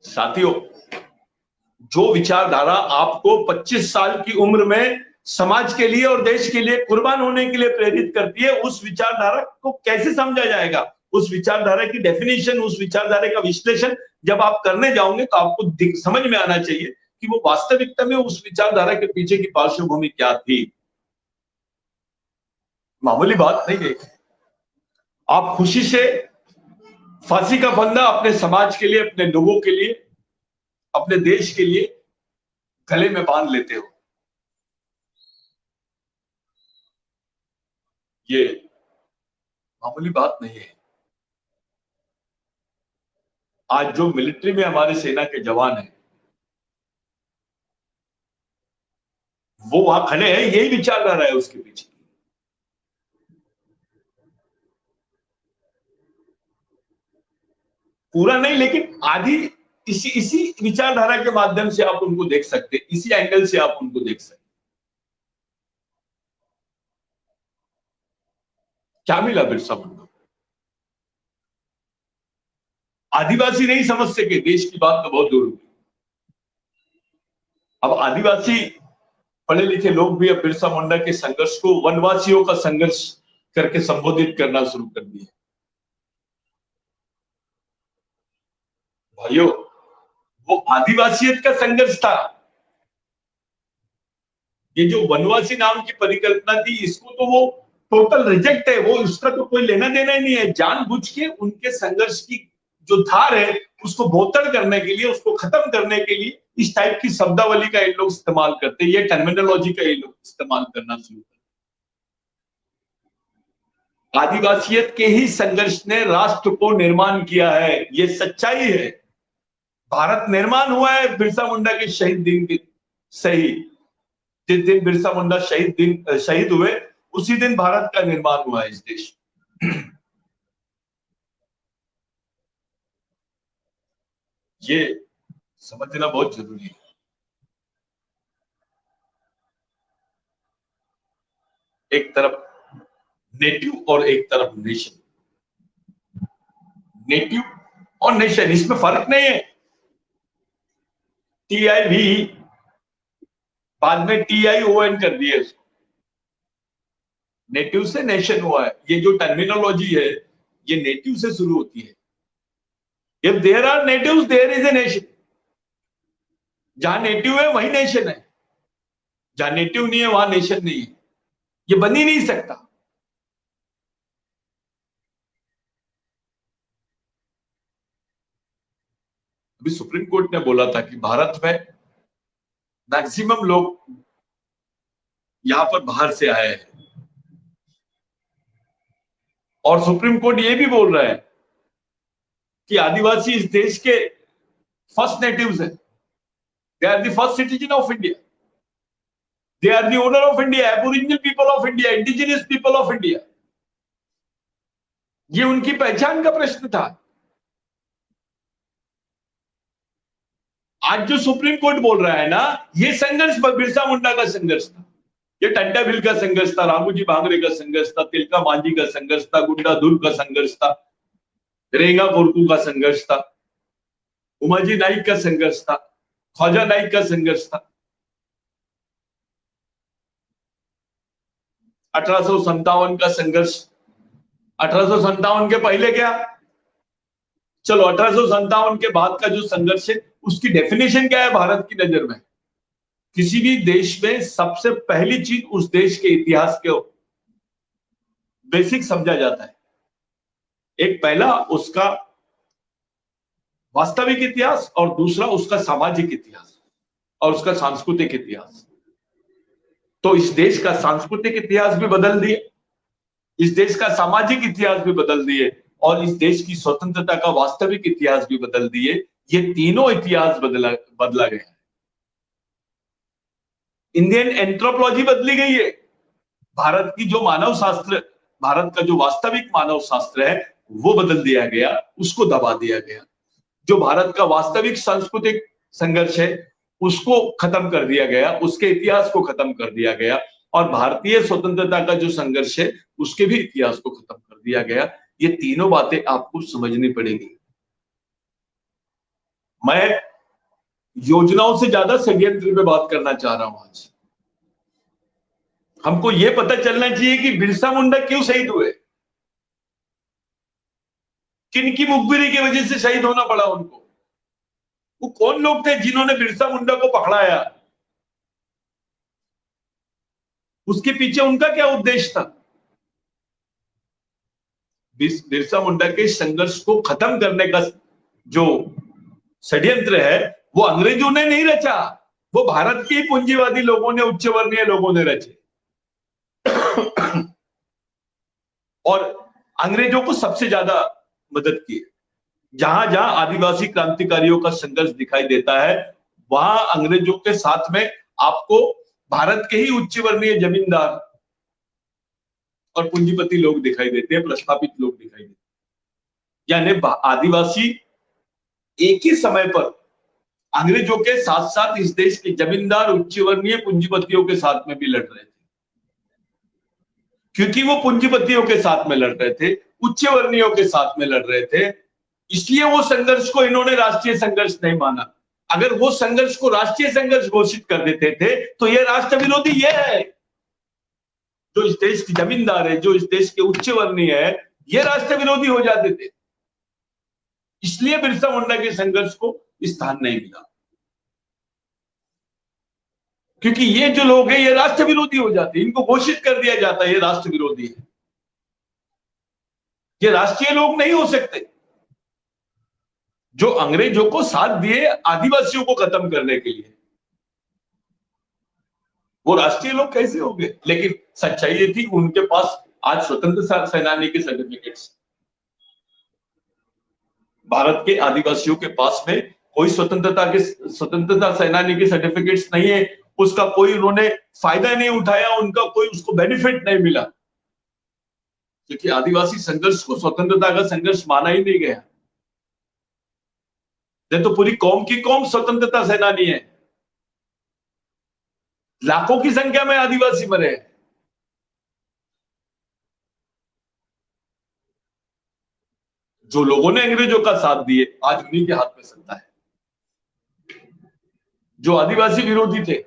A: साथियों, जो विचारधारा आपको 25 साल की उम्र में समाज के लिए और देश के लिए कुर्बान होने के लिए प्रेरित करती है, उस विचारधारा को कैसे समझा जाएगा? उस विचारधारा की डेफिनेशन, उस विचारधारा का विश्लेषण जब आप करने जाओगे तो आपको समझ में आना चाहिए कि वो वास्तविकता में उस विचारधारा के पीछे की पार्श्वभूमि क्या थी। मामूली बात नहीं है। आप खुशी से फांसी का फंदा अपने समाज के लिए, अपने लोगों के लिए, अपने देश के लिए गले में बांध लेते हो। ये मामूली बात नहीं है। आज जो मिलिट्री में हमारे सेना के जवान हैं, वो वहां खड़े हैं, यही विचारधारा है उसके पीछे। पूरा नहीं, लेकिन आधी इसी विचारधारा के माध्यम से आप उनको देख सकते, इसी एंगल से आप उनको देख सकते। क्या मिला बिरसा मुंडा? आदिवासी नहीं समझ सके देश की बात तो बहुत दूर हुई। अब आदिवासी पढ़े लिखे लोग भी अब बिरसा मुंडा के संघर्ष को वनवासियों का संघर्ष करके संबोधित करना शुरू कर दिए। भाइयों, वो आदिवासियत का संघर्ष था। ये जो वनवासी नाम की परिकल्पना थी, इसको तो वो टोटल रिजेक्ट है। वो उसका तो कोई लेना देना ही नहीं है। जानबूझ के उनके संघर्ष की जो धार है उसको बोतड़ करने के लिए, उसको खत्म करने के लिए इस टाइप की शब्दावली का ये लोग इस्तेमाल करते हैं, ये टर्मिनोलॉजी का ये लोग इस्तेमाल करना शुरू करते। आदिवासियत के ही संघर्ष ने राष्ट्र को निर्माण किया है, ये सच्चाई है। भारत निर्माण हुआ है बिरसा मुंडा के शहीद दिन के सही। जिस दिन बिरसा मुंडा शहीद हुए, उसी दिन भारत का निर्माण हुआ है इस देश। ये समझना बहुत जरूरी है। एक तरफ नेटिव और एक तरफ नेशन। नेटिव और नेशन, इसमें फर्क नहीं है। टीआई भी बाद में TION कर दिए उसको। नेटिव से नेशन हुआ है। ये जो टर्मिनोलॉजी है ये नेटिव से शुरू होती है। If there are natives there is a nation. जहां नेटिव है वही नेशन है, जहां नेटिव नहीं है वहां नेशन नहीं है। ये बन ही नहीं सकता। अभी सुप्रीम कोर्ट ने बोला था कि भारत में मैक्सिमम लोग यहां पर बाहर से आए हैं, और सुप्रीम कोर्ट ये भी बोल रहा है कि आदिवासी इस देश के फर्स्ट नेटिव्स हैं। They are the first citizen of India, they are the owner of India, aboriginal people of India, indigenous people of India. ये उनकी पहचान का प्रश्न था। आज जो सुप्रीम कोर्ट बोल रहा है ना, ये संघर्ष बिरसा मुंडा का संघर्ष था, ये टंटा भिल का संघर्ष था, रामूजी भांगरे का संघर्ष था, तिलका मांझी का संघर्ष था, गुंडा धुर का संघर्ष था, रेंगा कोरकू का संघर्ष था, उमाजी नाइक का संघर्ष था, ख्वाजा नाइक का संघर्ष था। 1857 का संघर्ष। 1857 के पहले क्या? चलो 1857 के बाद का जो संघर्ष है उसकी डेफिनेशन क्या है भारत की नजर में? किसी भी देश में सबसे पहली चीज उस देश के इतिहास के बेसिक समझा जाता है। एक पहला उसका वास्तविक इतिहास और दूसरा उसका सामाजिक इतिहास। और उसका सांस्कृतिक इतिहास। तो इस देश का सांस्कृतिक इतिहास भी बदल दिए, इस देश का सामाजिक इतिहास भी बदल दिए, और इस देश की स्वतंत्रता का वास्तविक इतिहास भी बदल दिए। ये तीनों इतिहास बदला गया है। इंडियन एंथ्रोपोलॉजी बदली गई है। भारत की जो मानव शास्त्र, भारत का जो वास्तविक मानव शास्त्र है वो बदल दिया गया, उसको दबा दिया गया। जो भारत का वास्तविक सांस्कृतिक संघर्ष है उसको खत्म कर दिया गया, उसके इतिहास को खत्म कर दिया गया, और भारतीय स्वतंत्रता का जो संघर्ष है उसके भी इतिहास को खत्म कर दिया गया। ये तीनों बातें आपको समझनी पड़ेगी। मैं योजनाओं से ज्यादा षड्यंत्र पे बात करना चाह रहा हूं आज। हमको यह पता चलना चाहिए कि बिरसा मुंडा क्यों शहीद हुए, किन की मुखबिरी की वजह से शहीद होना पड़ा उनको। वो कौन लोग थे जिन्होंने बिरसा मुंडा को पकड़ाया, उसके पीछे उनका क्या उद्देश्य था। बिरसा मुंडा के संघर्ष को खत्म करने का जो षड्यंत्र है वो अंग्रेजों ने नहीं रचा, वो भारत के पूंजीवादी लोगों ने, उच्च वर्णीय लोगों ने रचे। और अंग्रेजों को सबसे ज्यादा मदद की। जहां जहां आदिवासी क्रांतिकारियों का संघर्ष दिखाई देता है वहां अंग्रेजों के साथ में आपको भारत के ही उच्च वर्णीय जमींदार और पूंजीपति लोग दिखाई देते हैं, प्रस्थापित लोग दिखाई देते हैं। यानी आदिवासी एक ही समय पर अंग्रेजों के साथ साथ इस देश के जमींदार, उच्च वर्णीय पूंजीपतियों के साथ में भी लड़ रहे थे। क्योंकि वो पूंजीपतियों के साथ में लड़ रहे थे, उच्च वर्णीयों के साथ में लड़ रहे थे, इसलिए वो संघर्ष को इन्होंने राष्ट्रीय संघर्ष नहीं माना। अगर वो संघर्ष को राष्ट्रीय संघर्ष घोषित कर देते थे तो ये राष्ट्र विरोधी ये है, जो इस देश की जमींदार है, जो इस देश के उच्च वर्णीय है, ये राष्ट्र विरोधी हो जाते थे। इसलिए बिरसा मुंडा के संघर्ष को स्थान नहीं मिला, क्योंकि ये जो लोग हैं ये राष्ट्र विरोधी हो जाते हैं, इनको घोषित कर दिया जाता है ये राष्ट्र विरोधी है, ये राष्ट्रीय लोग नहीं हो सकते। जो अंग्रेजों को साथ दिए आदिवासियों को खत्म करने के लिए, वो राष्ट्रीय लोग कैसे हो गए। लेकिन सच्चाई ये थी उनके पास आज स्वतंत्रता सेनानी के सर्टिफिकेट्स, भारत के आदिवासियों के पास में कोई स्वतंत्रता सेनानी के सर्टिफिकेट्स नहीं है, उसका कोई उन्होंने फायदा नहीं उठाया, उनका कोई उसको बेनिफिट नहीं मिला, क्योंकि आदिवासी संघर्ष को स्वतंत्रता का संघर्ष माना ही नहीं गया। ये तो पूरी कौम की कौम स्वतंत्रता सेनानी है, लाखों की संख्या में आदिवासी मरे हैं। जो लोगों ने अंग्रेजों का साथ दिए आज उन्हीं के हाथ में सत्ता है। जो आदिवासी विरोधी थे,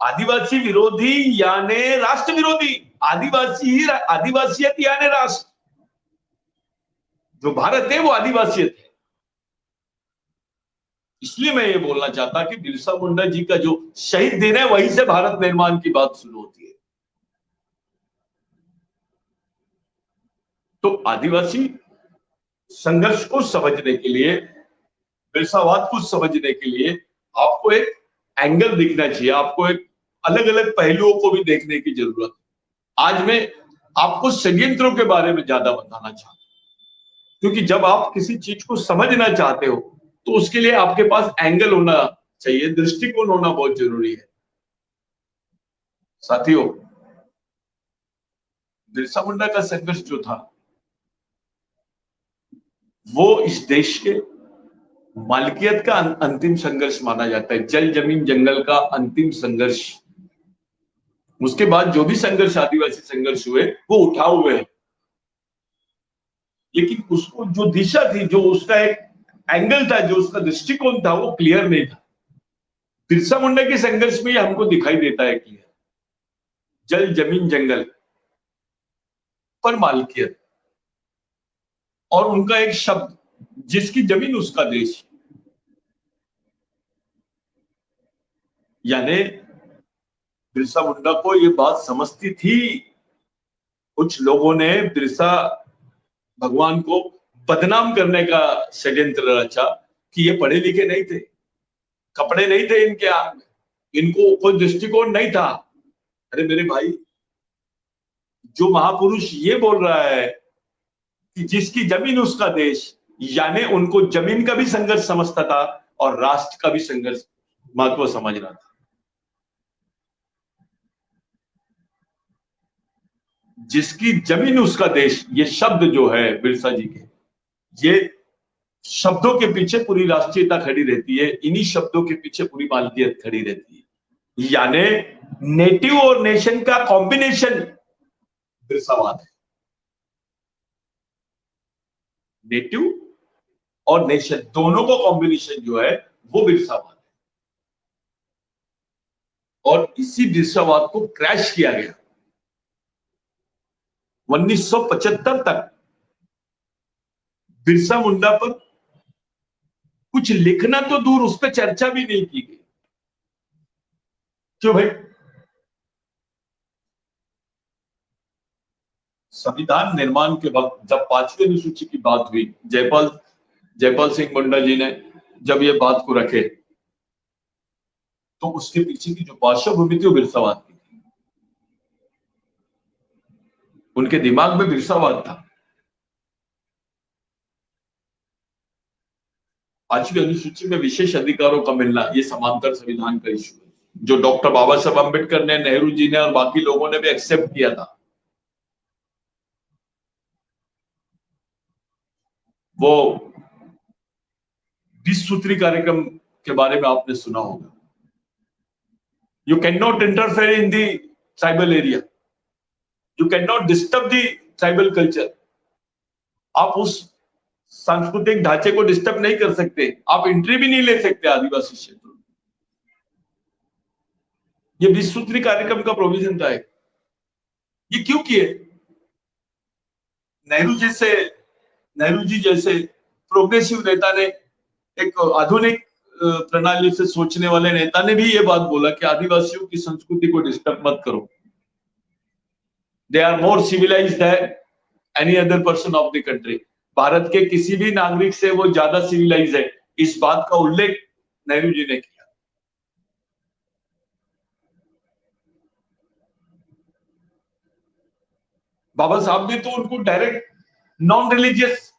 A: आदिवासी विरोधी यानी राष्ट्र विरोधी, आदिवासियत यानी राष्ट्र। जो भारत है वो आदिवासियत है। इसलिए मैं ये बोलना चाहता कि बिरसा मुंडा जी का जो शहीद दिन है वहीं से भारत निर्माण की बात शुरू होती है। तो आदिवासी संघर्ष को समझने के लिए, बिरसावाद को समझने के लिए आपको एक एंगल दिखना चाहिए, आपको एक अलग अलग पहलुओं को भी देखने की जरूरत है। आज मैं आपको षड्यंत्रों के बारे में ज्यादा बताना चाहता हूं, क्योंकि जब आप किसी चीज को समझना चाहते हो तो उसके लिए आपके पास एंगल होना चाहिए, दृष्टिकोण होना बहुत जरूरी है। साथियों, बिरसा मुंडा का संघर्ष जो था वो इस देश के मालिकियत का अंतिम संघर्ष माना जाता है, जल जमीन जंगल का अंतिम संघर्ष। उसके बाद जो भी संघर्ष, आदिवासी संघर्ष हुए वो उठाव हुए, लेकिन उसको जो दिशा थी, जो उसका एक एंगल था, जो उसका दृष्टिकोण था वो क्लियर नहीं था। बिरसा मुंडा के संघर्ष में हमको दिखाई देता है क्लियर, जल जमीन जंगल पर मालिकियत, और उनका एक शब्द, जिसकी जमीन उसका देश। यानी बिरसा मुंडा को ये बात समझती थी, कुछ लोगों ने बिरसा भगवान को बदनाम करने का षड्यंत्र रचा कि ये पढ़े लिखे नहीं थे, कपड़े नहीं थे इनके आंख में, इनको कोई दृष्टिकोण नहीं था। अरे मेरे भाई, जो महापुरुष ये बोल रहा है कि जिसकी जमीन उसका देश, यानी उनको जमीन का भी संघर्ष समझता था और राष्ट्र का भी संघर्ष महत्व समझ रहा था। जिसकी जमीन उसका देश, ये शब्द जो है बिरसा जी के, ये शब्दों के पीछे पूरी राष्ट्रीयता खड़ी रहती है, इन्हीं शब्दों के पीछे पूरी मानवीयत खड़ी रहती है। यानी नेटिव और नेशन का कॉम्बिनेशन बिरसावाद है। नेटिव और नेशन दोनों का कॉम्बिनेशन जो है वो बिरसावाद है, और इसी बिरसावाद को क्रैश किया गया 1975 तक। बिरसा मुंडा पर कुछ लिखना तो दूर, उस पर चर्चा भी नहीं की गई। क्यों भाई? संविधान निर्माण के वक्त जब 5वीं अनुसूची की बात हुई, जयपाल सिंह मुंडा जी ने जब ये बात को रखे, तो उसके पीछे की जो पार्श्वभूमि थी वो बिरसावाद की थी। उनके दिमाग में बिरसावाद था। 5वीं अनुसूची में विशेष अधिकारों का मिलना, ये समांतर संविधान का इशू है, जो डॉक्टर बाबा साहब अम्बेडकर ने, नेहरू जी ने और बाकी लोगों ने भी एक्सेप्ट किया था। वो 20 सूत्री कार्यक्रम के बारे में आपने सुना होगा। You can not interfere in the tribal area, you can not disturb the tribal culture. आप उस सांस्कृतिक ढांचे को डिस्टर्ब नहीं कर सकते, आप एंट्री भी नहीं ले सकते आदिवासी क्षेत्र में। ये 20 सूत्री कार्यक्रम का प्रोविजन था। ये क्यों किए? नेहरू जी जैसे प्रोग्रेसिव नेता ने, एक आधुनिक प्रणाली से सोचने वाले नेता ने भी ये बात बोला कि आदिवासियों की संस्कृति को डिस्टर्ब मत करो। They are more civilised than any other person of the country. Bharat के किसी भी नागरिक से वो ज्यादा सिविलाइज है, इस बात का उल्लेख नेहरू जी ने किया। बाबा साहब ने तो उनको डायरेक्ट नॉन रिलीजियस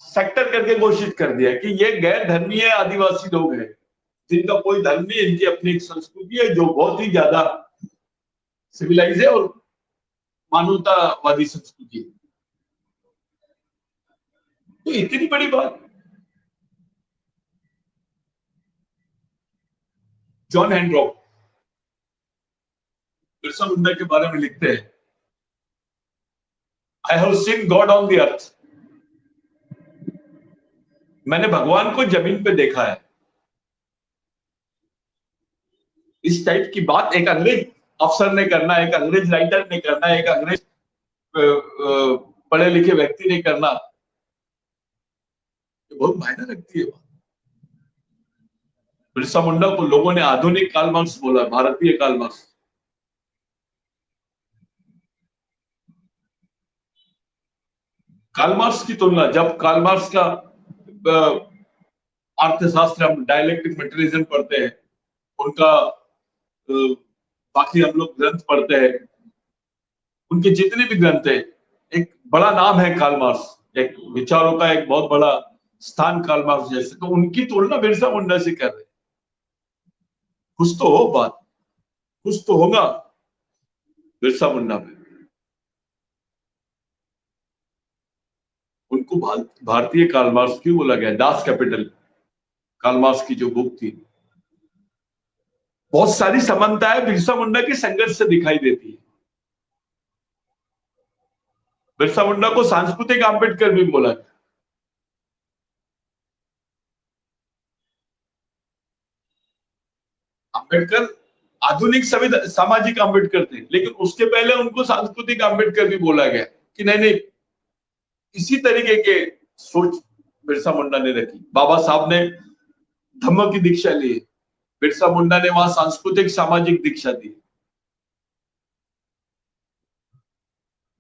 A: सेक्टर करके घोषित कर दिया कि ये गैर धर्मीय आदिवासी लोग हैं, जिनका कोई धर्म नहीं, इनकी अपनी एक संस्कृति है जो बहुत ही ज्यादा सिविलाइज है और मानवतावादी संस्कृति है। तो इतनी बड़ी बात। जॉन हैंड्रॉक बिरसा मुंडा के बारे में लिखते हैं, I have seen God on the earth. मैंने भगवान को जमीन पे देखा है। इस टाइप की बात एक अंग्रेज अफसर ने करना, एक अंग्रेज राइटर ने करना, एक अंग्रेज पढ़े लिखे व्यक्ति ने करना, ये बहुत मायने रखती है। बिरसा मुंडा को लोगों ने आधुनिक कार्ल मार्क्स बोला, भारतीय कार्ल मार्क्स। कार्ल मार्क्स की तुलना, जब कार्ल मार्क्स का अर्थशास्त्र, हम डायलेक्टिक मटेरियलिज्म पढ़ते हैं, उनका बाकी हम लोग ग्रंथ पढ़ते हैं, उनके जितने भी ग्रंथ है, एक बड़ा नाम है कार्ल मार्क्स, एक विचारों का एक बहुत बड़ा स्थान कार्ल मार्क्स जैसे, तो उनकी तुलना बिरसा मुंडा से कर रहे। कुछ तो हो बात, कुछ तो होगा बिरसा मुंडा में। उनको भारतीय कार्ल मार्क्स क्यों बोला गया? दास कैपिटल, कार्ल मार्क्स की जो बुक थी, बहुत सारी समानताएं बिरसा मुंडा के संघर्ष से दिखाई देती है। बिरसा मुंडा को सांस्कृतिक अम्बेडकर भी बोला गया। अम्बेडकर आधुनिक सामाजिक अम्बेडकर थे, लेकिन उसके पहले उनको सांस्कृतिक अम्बेडकर भी बोला गया कि नहीं नहीं, इसी तरीके के सोच बिरसा मुंडा ने रखी। बाबा साहब ने धम्म की दीक्षा ली, बिरसा मुंडा ने वहां सांस्कृतिक सामाजिक दीक्षा दी।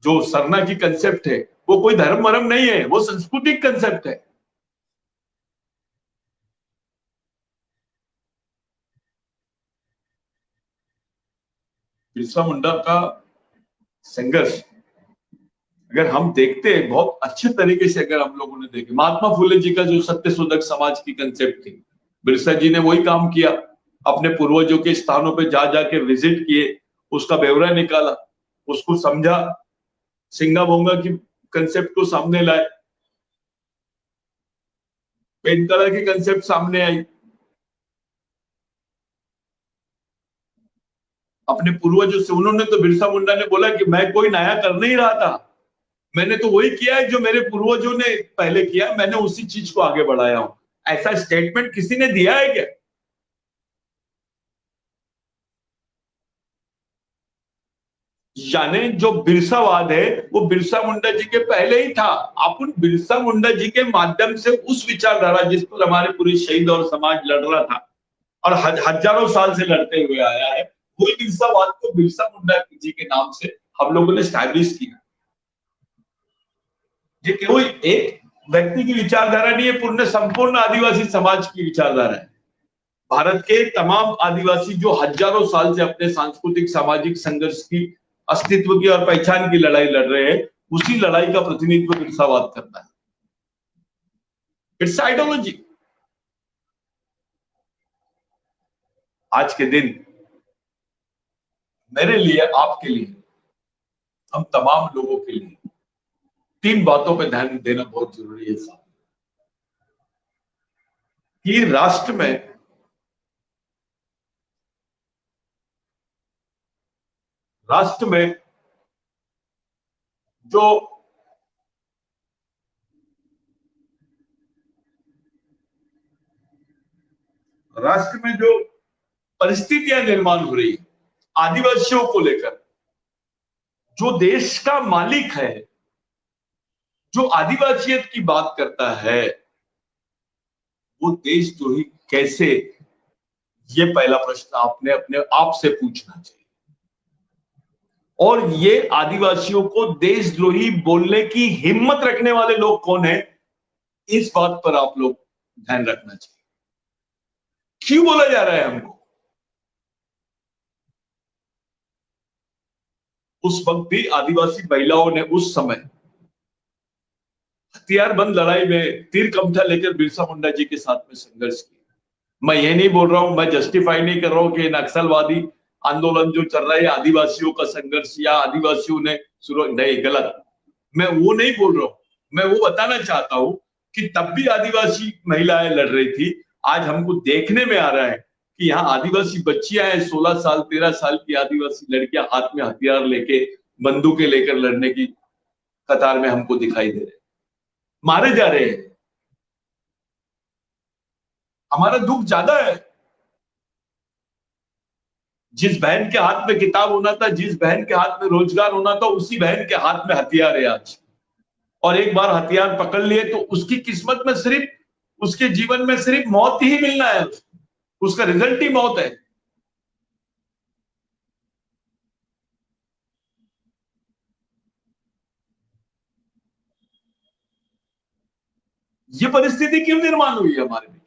A: जो सरना की कंसेप्ट है वो कोई धर्म मरम नहीं है, वो सांस्कृतिक कंसेप्ट है। बिरसा मुंडा का संघर्ष अगर हम देखते हैं बहुत अच्छे तरीके से, अगर हम लोगों ने देखे, महात्मा फुले जी का जो सत्य शोधक समाज की कंसेप्ट थी, बिरसा जी ने वही काम किया। अपने पूर्वजों के स्थानों पे जा जाके विजिट किए, उसका ब्यौरा निकाला, उसको समझा, सिंगा बोंगा की कंसेप्ट को सामने लाए, पेनकला की कंसेप्ट सामने आई। अपने पूर्वजों से उन्होंने तो, बिरसा मुंडा ने बोला कि मैं कोई नया कर नहीं रहा था, मैंने तो वही किया है जो मेरे पूर्वजों ने पहले किया, मैंने उसी चीज को आगे बढ़ाया हूं। ऐसा स्टेटमेंट किसी ने दिया है क्या? यानी जो बिरसावाद है वो बिरसा मुंडा जी के पहले ही था। अपन बिरसा मुंडा जी के माध्यम से उस विचारधारा जिस पर हमारे पूरे शहीद और समाज लड़ रहा था और हजारों साल से लड़ते हुए आया है, वही बिरसावाद को बिरसा मुंडा जी के नाम से हम लोगों ने स्टैब्लिश किया। ये केवल एक व्यक्ति की विचारधारा नहीं है, पूर्ण संपूर्ण आदिवासी समाज की विचारधारा है। भारत के तमाम आदिवासी जो हजारों साल से अपने सांस्कृतिक सामाजिक संघर्ष की, अस्तित्व की और पहचान की लड़ाई लड़ रहे हैं, उसी लड़ाई का प्रतिनिधित्व बिरसावाद करता है। It's ideology. आज के दिन मेरे लिए, आपके लिए, हम तमाम लोगों के लिए तीन बातों पर ध्यान देना बहुत जरूरी है साहब। कि राष्ट्र में जो राष्ट्र में जो परिस्थितियां निर्माण हो रही है आदिवासियों को लेकर, जो देश का मालिक है, जो आदिवासियत की बात करता है, वो देशद्रोही कैसे? ये पहला प्रश्न आपने अपने आप से पूछना चाहिए। और ये आदिवासियों को देशद्रोही बोलने की हिम्मत रखने वाले लोग कौन है, इस बात पर आप लोग ध्यान रखना चाहिए। क्यों बोला जा रहा है हमको? उस वक्त भी आदिवासी महिलाओं ने उस समय हथियारबंद लड़ाई में तीर कमठा लेकर बिरसा मुंडा जी के साथ में संघर्ष किया। मैं ये नहीं बोल रहा हूं, मैं जस्टिफाई नहीं कर रहा हूं कि नक्सलवादी आंदोलन जो चल रहा है आदिवासियों का संघर्ष या आदिवासियों ने शुरू, नहीं, गलत, मैं वो नहीं बोल रहा हूं। मैं वो बताना चाहता हूं कि तब भी आदिवासी महिलाएं लड़ रही थी। आज हमको देखने में आ रहा है कि यहाँ आदिवासी बच्चियां हैं, 16 साल 13 साल की आदिवासी लड़कियां हाथ में हथियार लेके, बंदूकें लेकर लड़ने की कतार में हमको दिखाई दे रहे हैं, मारे जा रहे हैं। हमारा दुख ज्यादा है। जिस बहन के हाथ में किताब होना था, जिस बहन के हाथ में रोजगार होना था, उसी बहन के हाथ में हथियार है आज। और एक बार हथियार पकड़ लिए तो उसकी किस्मत में सिर्फ, उसके जीवन में सिर्फ मौत ही मिलना है, उसका रिजल्ट ही मौत है। ये परिस्थिति क्यों निर्माण हुई है हमारे बीच?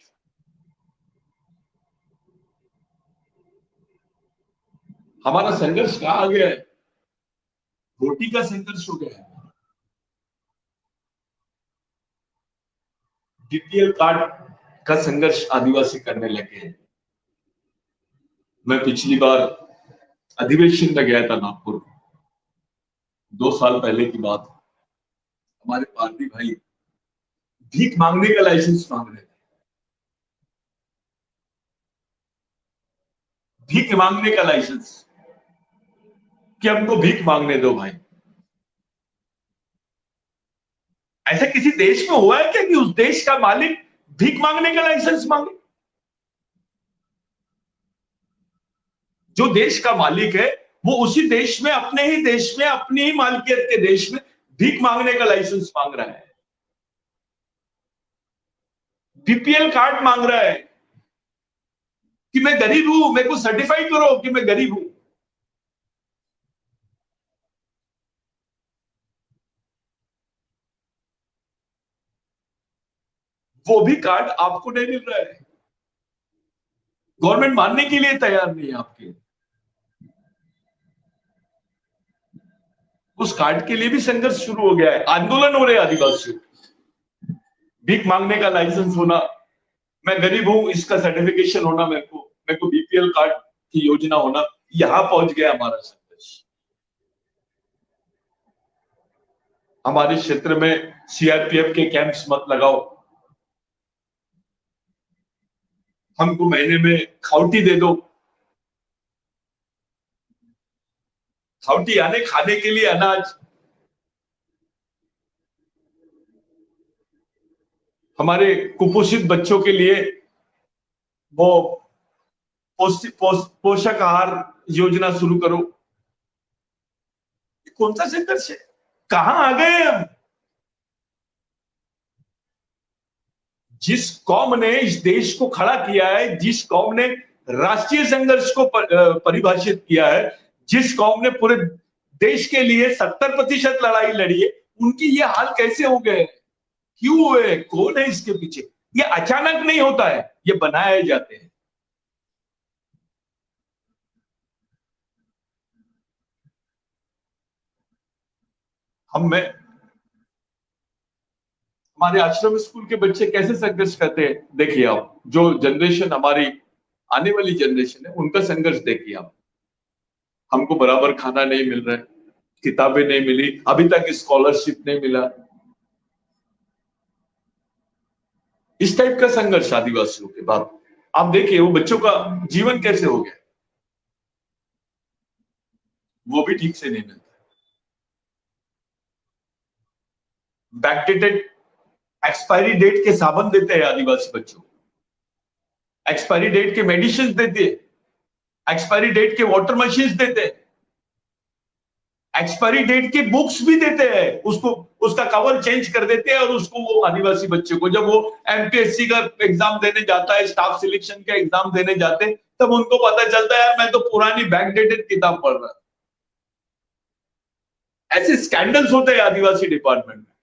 A: हमारा संघर्ष कहां आ गया है? रोटी का संघर्ष हो गया है। बीपीएल कार्ड का संघर्ष आदिवासी करने लगे हैं। मैं पिछली बार अधिवेशन में गया था नागपुर, 2 साल पहले की बात। हमारे पार्टी भाई भीख मांगने का लाइसेंस मांग रहे थे, भीख मांगने का लाइसेंस, कि हमको भीख मांगने दो भाई। ऐसा किसी देश में हुआ है क्या कि उस देश का मालिक भीख मांगने का लाइसेंस मांगे? जो देश का मालिक है वो उसी देश में, अपने ही देश में, अपनी ही मालिकियत के देश में भीख मांगने का लाइसेंस मांग रहा है, बीपीएल कार्ड मांग रहा है कि मैं गरीब हूं, मेरे को सर्टिफाई करो कि मैं गरीब हूं। वो भी कार्ड आपको नहीं मिल रहा है, गवर्नमेंट मानने के लिए तैयार नहीं है आपके। उस कार्ड के लिए भी संघर्ष शुरू हो गया है, आंदोलन हो रहे आदिवासियों। भीख मांगने का लाइसेंस होना, मैं गरीब हूं इसका सर्टिफिकेशन होना, मेरे को बीपीएल कार्ड की योजना होना, यहां पहुंच गया हमारा संघर्ष। हमारे क्षेत्र में सीआरपीएफ के कैंप्स मत लगाओ, हमको महीने में खाउटी दे दो। खाउटी यानी खाने के लिए अनाज। हमारे कुपोषित बच्चों के लिए वो पोषक आहार योजना शुरू करो। कौन सा संघर्ष है? कहां आ गए हम? जिस कौम ने इस देश को खड़ा किया है, जिस कौम ने राष्ट्रीय संघर्ष को परिभाषित किया है, जिस कौम ने पूरे देश के लिए 70% लड़ाई लड़ी है, उनकी ये हाल कैसे हो गए? क्यों हुए? कौन है इसके पीछे? ये अचानक नहीं होता है, ये बनाए जाते हैं। हमारे आश्रम स्कूल के बच्चे कैसे संघर्ष करते हैं, देखिए आप। जो जनरेशन हमारी आने वाली जनरेशन है, उनका संघर्ष देखिए आप। हमको बराबर खाना नहीं मिल रहा है, किताबें नहीं मिली, अभी तक स्कॉलरशिप नहीं मिला। इस टाइप का संघर्ष आदिवासियों के बाद आप देखिए वो बच्चों का जीवन कैसे हो गया, वो भी ठीक से नहीं मिलता। बैकडेटेड एक्सपायरी डेट के साबुन देते हैं आदिवासी बच्चों, एक्सपायरी डेट के मेडिसिन देते हैं, एक्सपायरी डेट के वाटर मशीन देते हैं, एक्सपायरी डेट के बुक्स भी देते हैं। उसको उसका कवर चेंज कर देते हैं और उसको वो आदिवासी बच्चे को जब वो एमपीएससी का एग्जाम देने जाता है, स्टाफ सिलेक्शन का एग्जाम देने जाते हैं, तब उनको पता चलता है मैं तो पुरानी बैकडेटेड किताब पढ़ रहा। ऐसे स्कैंडल्स होते हैं आदिवासी डिपार्टमेंट में।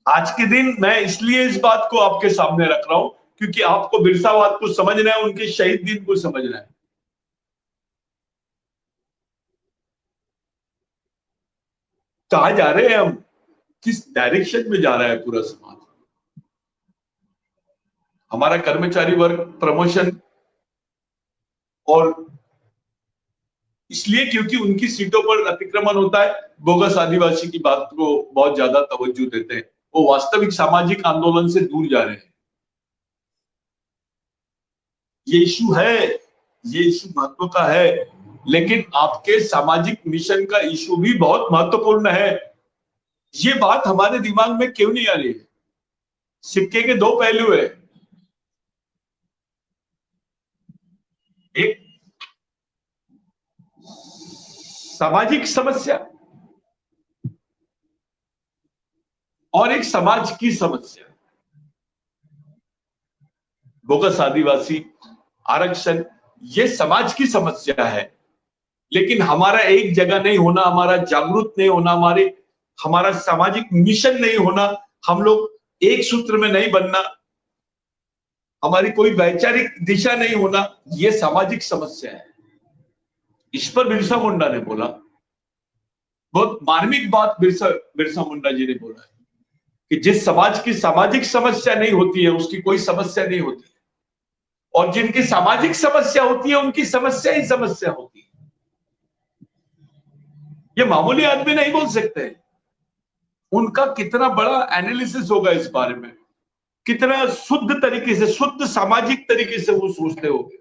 A: आज के दिन मैं इसलिए इस बात को आपके सामने रख रहा हूं क्योंकि आपको बिरसावाद को समझना है, उनके शहीद दिन को समझना है। कहा जा रहे हैं हम, किस डायरेक्शन में जा रहा है पूरा समाज? हमारा कर्मचारी वर्ग प्रमोशन और इसलिए क्योंकि उनकी सीटों पर अतिक्रमण होता है, बोगस आदिवासी की बात को बहुत ज्यादा तवज्जो देते हैं। वो वास्तविक सामाजिक आंदोलन से दूर जा रहे हैं। ये इशू है, ये इशू महत्व का है, लेकिन आपके सामाजिक मिशन का इशू भी बहुत महत्वपूर्ण है। ये बात हमारे दिमाग में क्यों नहीं आ रही है? सिक्के के दो पहलू है। एक सामाजिक समस्या और एक समाज की समस्या। बोगस आदिवासी आरक्षण ये समाज की समस्या है, लेकिन हमारा एक जगह नहीं होना, हमारा जागरूक नहीं होना, हमारा सामाजिक मिशन नहीं होना, हम लोग एक सूत्र में नहीं बनना, हमारी कोई वैचारिक दिशा नहीं होना, ये सामाजिक समस्या है। इस पर बिरसा मुंडा ने बोला, बहुत मार्मिक बात बिरसा मुंडा जी ने बोला है कि जिस समाज की सामाजिक समस्या नहीं होती है उसकी कोई समस्या नहीं होती है, और जिनकी सामाजिक समस्या होती है उनकी समस्या ही समस्या होती है। ये मामूली आदमी नहीं बोल सकते। उनका कितना बड़ा एनालिसिस होगा इस बारे में, कितना शुद्ध तरीके से, शुद्ध सामाजिक तरीके से वो सोचते होंगे।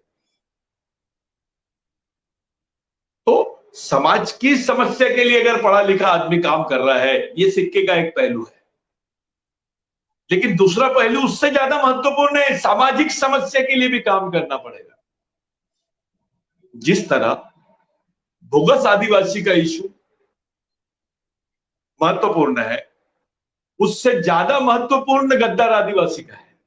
A: तो समाज की समस्या के लिए अगर पढ़ा लिखा आदमी काम कर रहा है, ये सिक्के का एक पहलू है, लेकिन दूसरा पहलू उससे ज्यादा महत्वपूर्ण है, सामाजिक समस्या के लिए भी काम करना पड़ेगा। जिस तरह बोगस आदिवासी का इशू महत्वपूर्ण है, उससे ज्यादा महत्वपूर्ण गद्दार आदिवासी का है।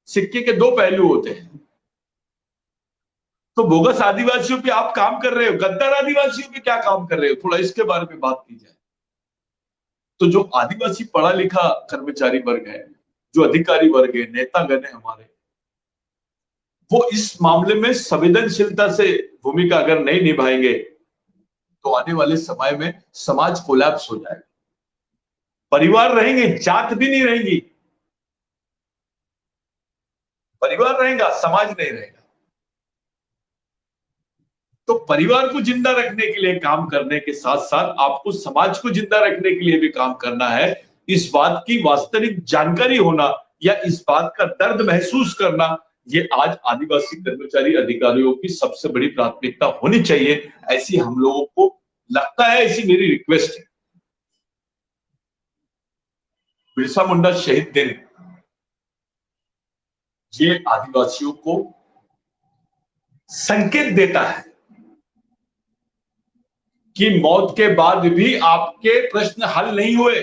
A: सिक्के के दो पहलू होते हैं। तो बोगस आदिवासियों पे आप काम कर रहे हो, गद्दार आदिवासियों पे क्या काम कर रहे हो, थोड़ा इसके बारे में बात की जाए। तो जो आदिवासी पढ़ा लिखा कर्मचारी वर्ग है, जो अधिकारी वर्ग है, नेतागण है हमारे, वो इस मामले में संवेदनशीलता से भूमिका अगर नहीं निभाएंगे तो आने वाले समय में समाज कोलैप्स हो जाएगा। परिवार रहेंगे, जात भी नहीं रहेंगी। परिवार रहेगा, समाज नहीं रहेगा। तो परिवार को जिंदा रखने के लिए काम करने के साथ साथ आपको समाज को जिंदा रखने के लिए भी काम करना है। इस बात की वास्तविक जानकारी होना या इस बात का दर्द महसूस करना, ये आज आदिवासी कर्मचारी अधिकारियों की सबसे बड़ी प्राथमिकता होनी चाहिए, ऐसी हम लोगों को लगता है, ऐसी मेरी रिक्वेस्ट है। बिरसा मुंडा शहीद दिन ये आदिवासियों को संकेत देता है कि मौत के बाद भी आपके प्रश्न हल नहीं हुए।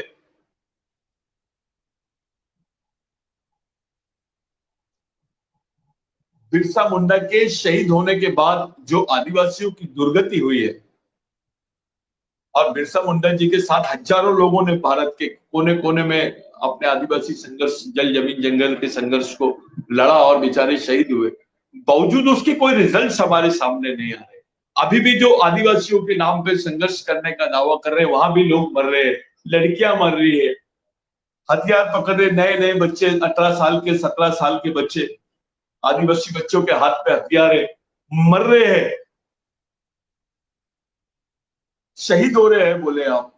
A: बिरसा मुंडा के शहीद होने के बाद जो आदिवासियों की दुर्गति हुई है, और बिरसा मुंडा जी के साथ हजारों लोगों ने भारत के कोने कोने में अपने आदिवासी संघर्ष, जल जमीन जंगल के संघर्ष को लड़ा और बेचारे शहीद हुए, बावजूद उसके कोई रिजल्ट हमारे सामने नहीं आ रहे। अभी भी जो आदिवासियों के नाम पे संघर्ष करने का दावा कर रहे हैं, वहां भी लोग मर रहे हैं, लड़कियां मर रही है, हथियार पकड़ रहे नए नए बच्चे, 18 साल के 17 साल के बच्चे, आदिवासी बच्चों के हाथ पे हथियार है, मर रहे हैं, शहीद हो रहे हैं। बोले आप,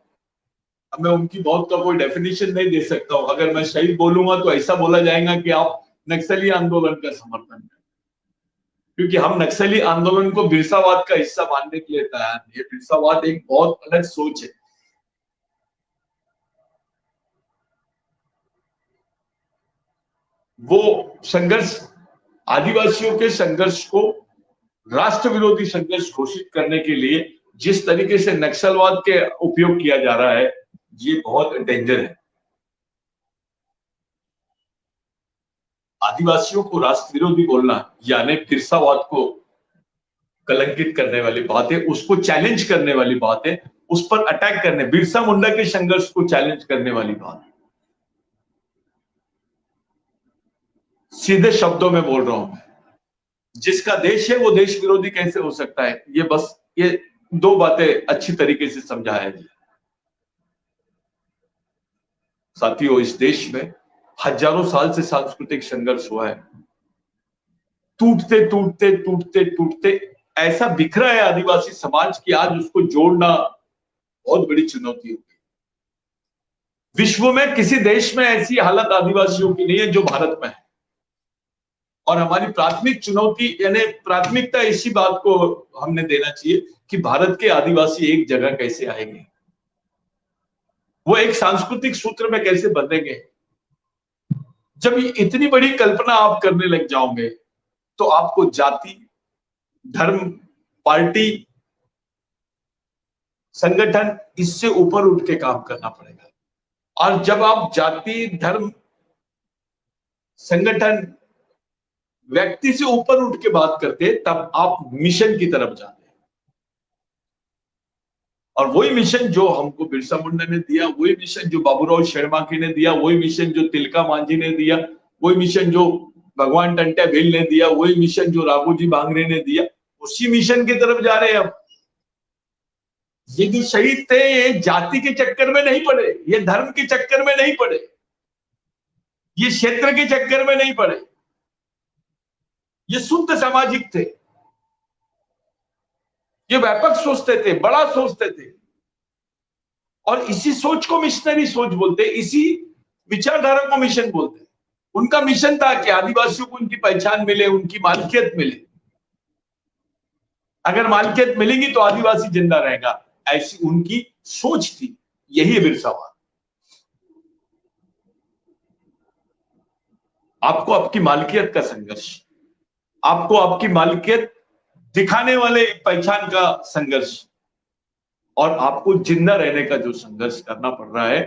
A: अब मैं उनकी मौत का कोई डेफिनेशन नहीं दे सकता हूं। अगर मैं शहीद बोलूंगा तो ऐसा बोला जाएगा कि आप नक्सली आंदोलन का समर्थन करें, क्योंकि हम नक्सली आंदोलन को बिरसावाद का हिस्सा मानने के लिए तैयार नहीं है। बिरसावाद एक बहुत अलग सोच है। वो संघर्ष, आदिवासियों के संघर्ष को राष्ट्र विरोधी संघर्ष घोषित करने के लिए जिस तरीके से नक्सलवाद के उपयोग किया जा रहा है, ये बहुत डेंजर है। आदिवासियों को राष्ट्र विरोधी बोलना यानी बिरसावाद को कलंकित करने वाली बात है, उसको चैलेंज करने वाली बात है, उस पर अटैक करने, बिरसा मुंडा के संघर्ष को चैलेंज करने वाली बात है। सीधे शब्दों में बोल रहा हूं मैं, जिसका देश है वो देश विरोधी कैसे हो सकता है? ये बस ये दो बातें अच्छी तरीके से समझाया है। साथियों, इस देश में हजारों साल से सांस्कृतिक संघर्ष हुआ है, टूटते टूटते टूटते टूटते ऐसा बिखरा है आदिवासी समाज की आज उसको जोड़ना बहुत बड़ी चुनौती होगी। विश्व में किसी देश में ऐसी हालत आदिवासियों की नहीं है जो भारत में है। और हमारी प्राथमिक चुनौती यानी प्राथमिकता इसी बात को हमने देना चाहिए कि भारत के आदिवासी एक जगह कैसे आएंगे, वो एक सांस्कृतिक सूत्र में कैसे बंधेंगे। जब इतनी बड़ी कल्पना आप करने लग जाओगे तो आपको जाति, धर्म, पार्टी, संगठन, इससे ऊपर उठ के काम करना पड़ेगा। और जब आप जाति, धर्म, संगठन, व्यक्ति से ऊपर उठ के बात करते तब आप मिशन की तरफ जाते। और वही मिशन जो हमको बिरसा मुंडा ने दिया, वही मिशन जो बाबूराव शेरमाकी ने दिया, वही मिशन जो तिलका मांझी ने दिया, वही मिशन जो भगवान टंट्या भील ने दिया, वही मिशन जो राघोजी भांगरे ने दिया, उसी मिशन की तरफ जा रहे हैं हम। ये जो शहीद थे ये जाति के चक्कर में नहीं पड़े, ये धर्म के चक्कर में नहीं पड़े, ये क्षेत्र के चक्कर में नहीं पड़े, ये शुद्ध सामाजिक थे, ये व्यापक सोचते थे, बड़ा सोचते थे। और इसी सोच को मिशनरी सोच बोलते, इसी विचारधारा को मिशन बोलते। उनका मिशन था कि आदिवासियों को उनकी पहचान मिले, उनकी मालिकियत मिले। अगर मालिकियत मिलेगी तो आदिवासी जिंदा रहेगा, ऐसी उनकी सोच थी। यही है बिरसावाद। आपको आपकी मालिकियत का संघर्ष, आपको आपकी मालिकियत दिखाने वाले पहचान का संघर्ष, और आपको जिंदा रहने का जो संघर्ष करना पड़ रहा है,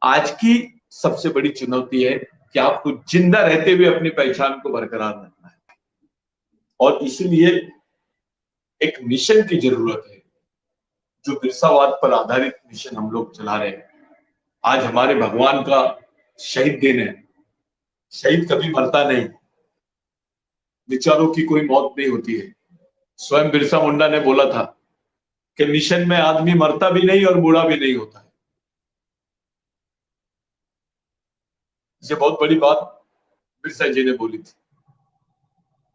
A: आज की सबसे बड़ी चुनौती है कि आपको जिंदा रहते हुए अपनी पहचान को बरकरार रखना है। और इसीलिए एक मिशन की जरूरत है, जो बिरसावाद पर आधारित मिशन हम लोग चला रहे हैं। आज हमारे भगवान का शहीद दिन है। शहीद कभी मरता नहीं, विचारों की कोई मौत नहीं होती है, स्वयं बिरसा मुंडा ने बोला था कि मिशन में आदमी मरता भी नहीं और बूढ़ा भी नहीं होता है। ये बहुत बड़ी बात बिरसा जी ने बोली थी।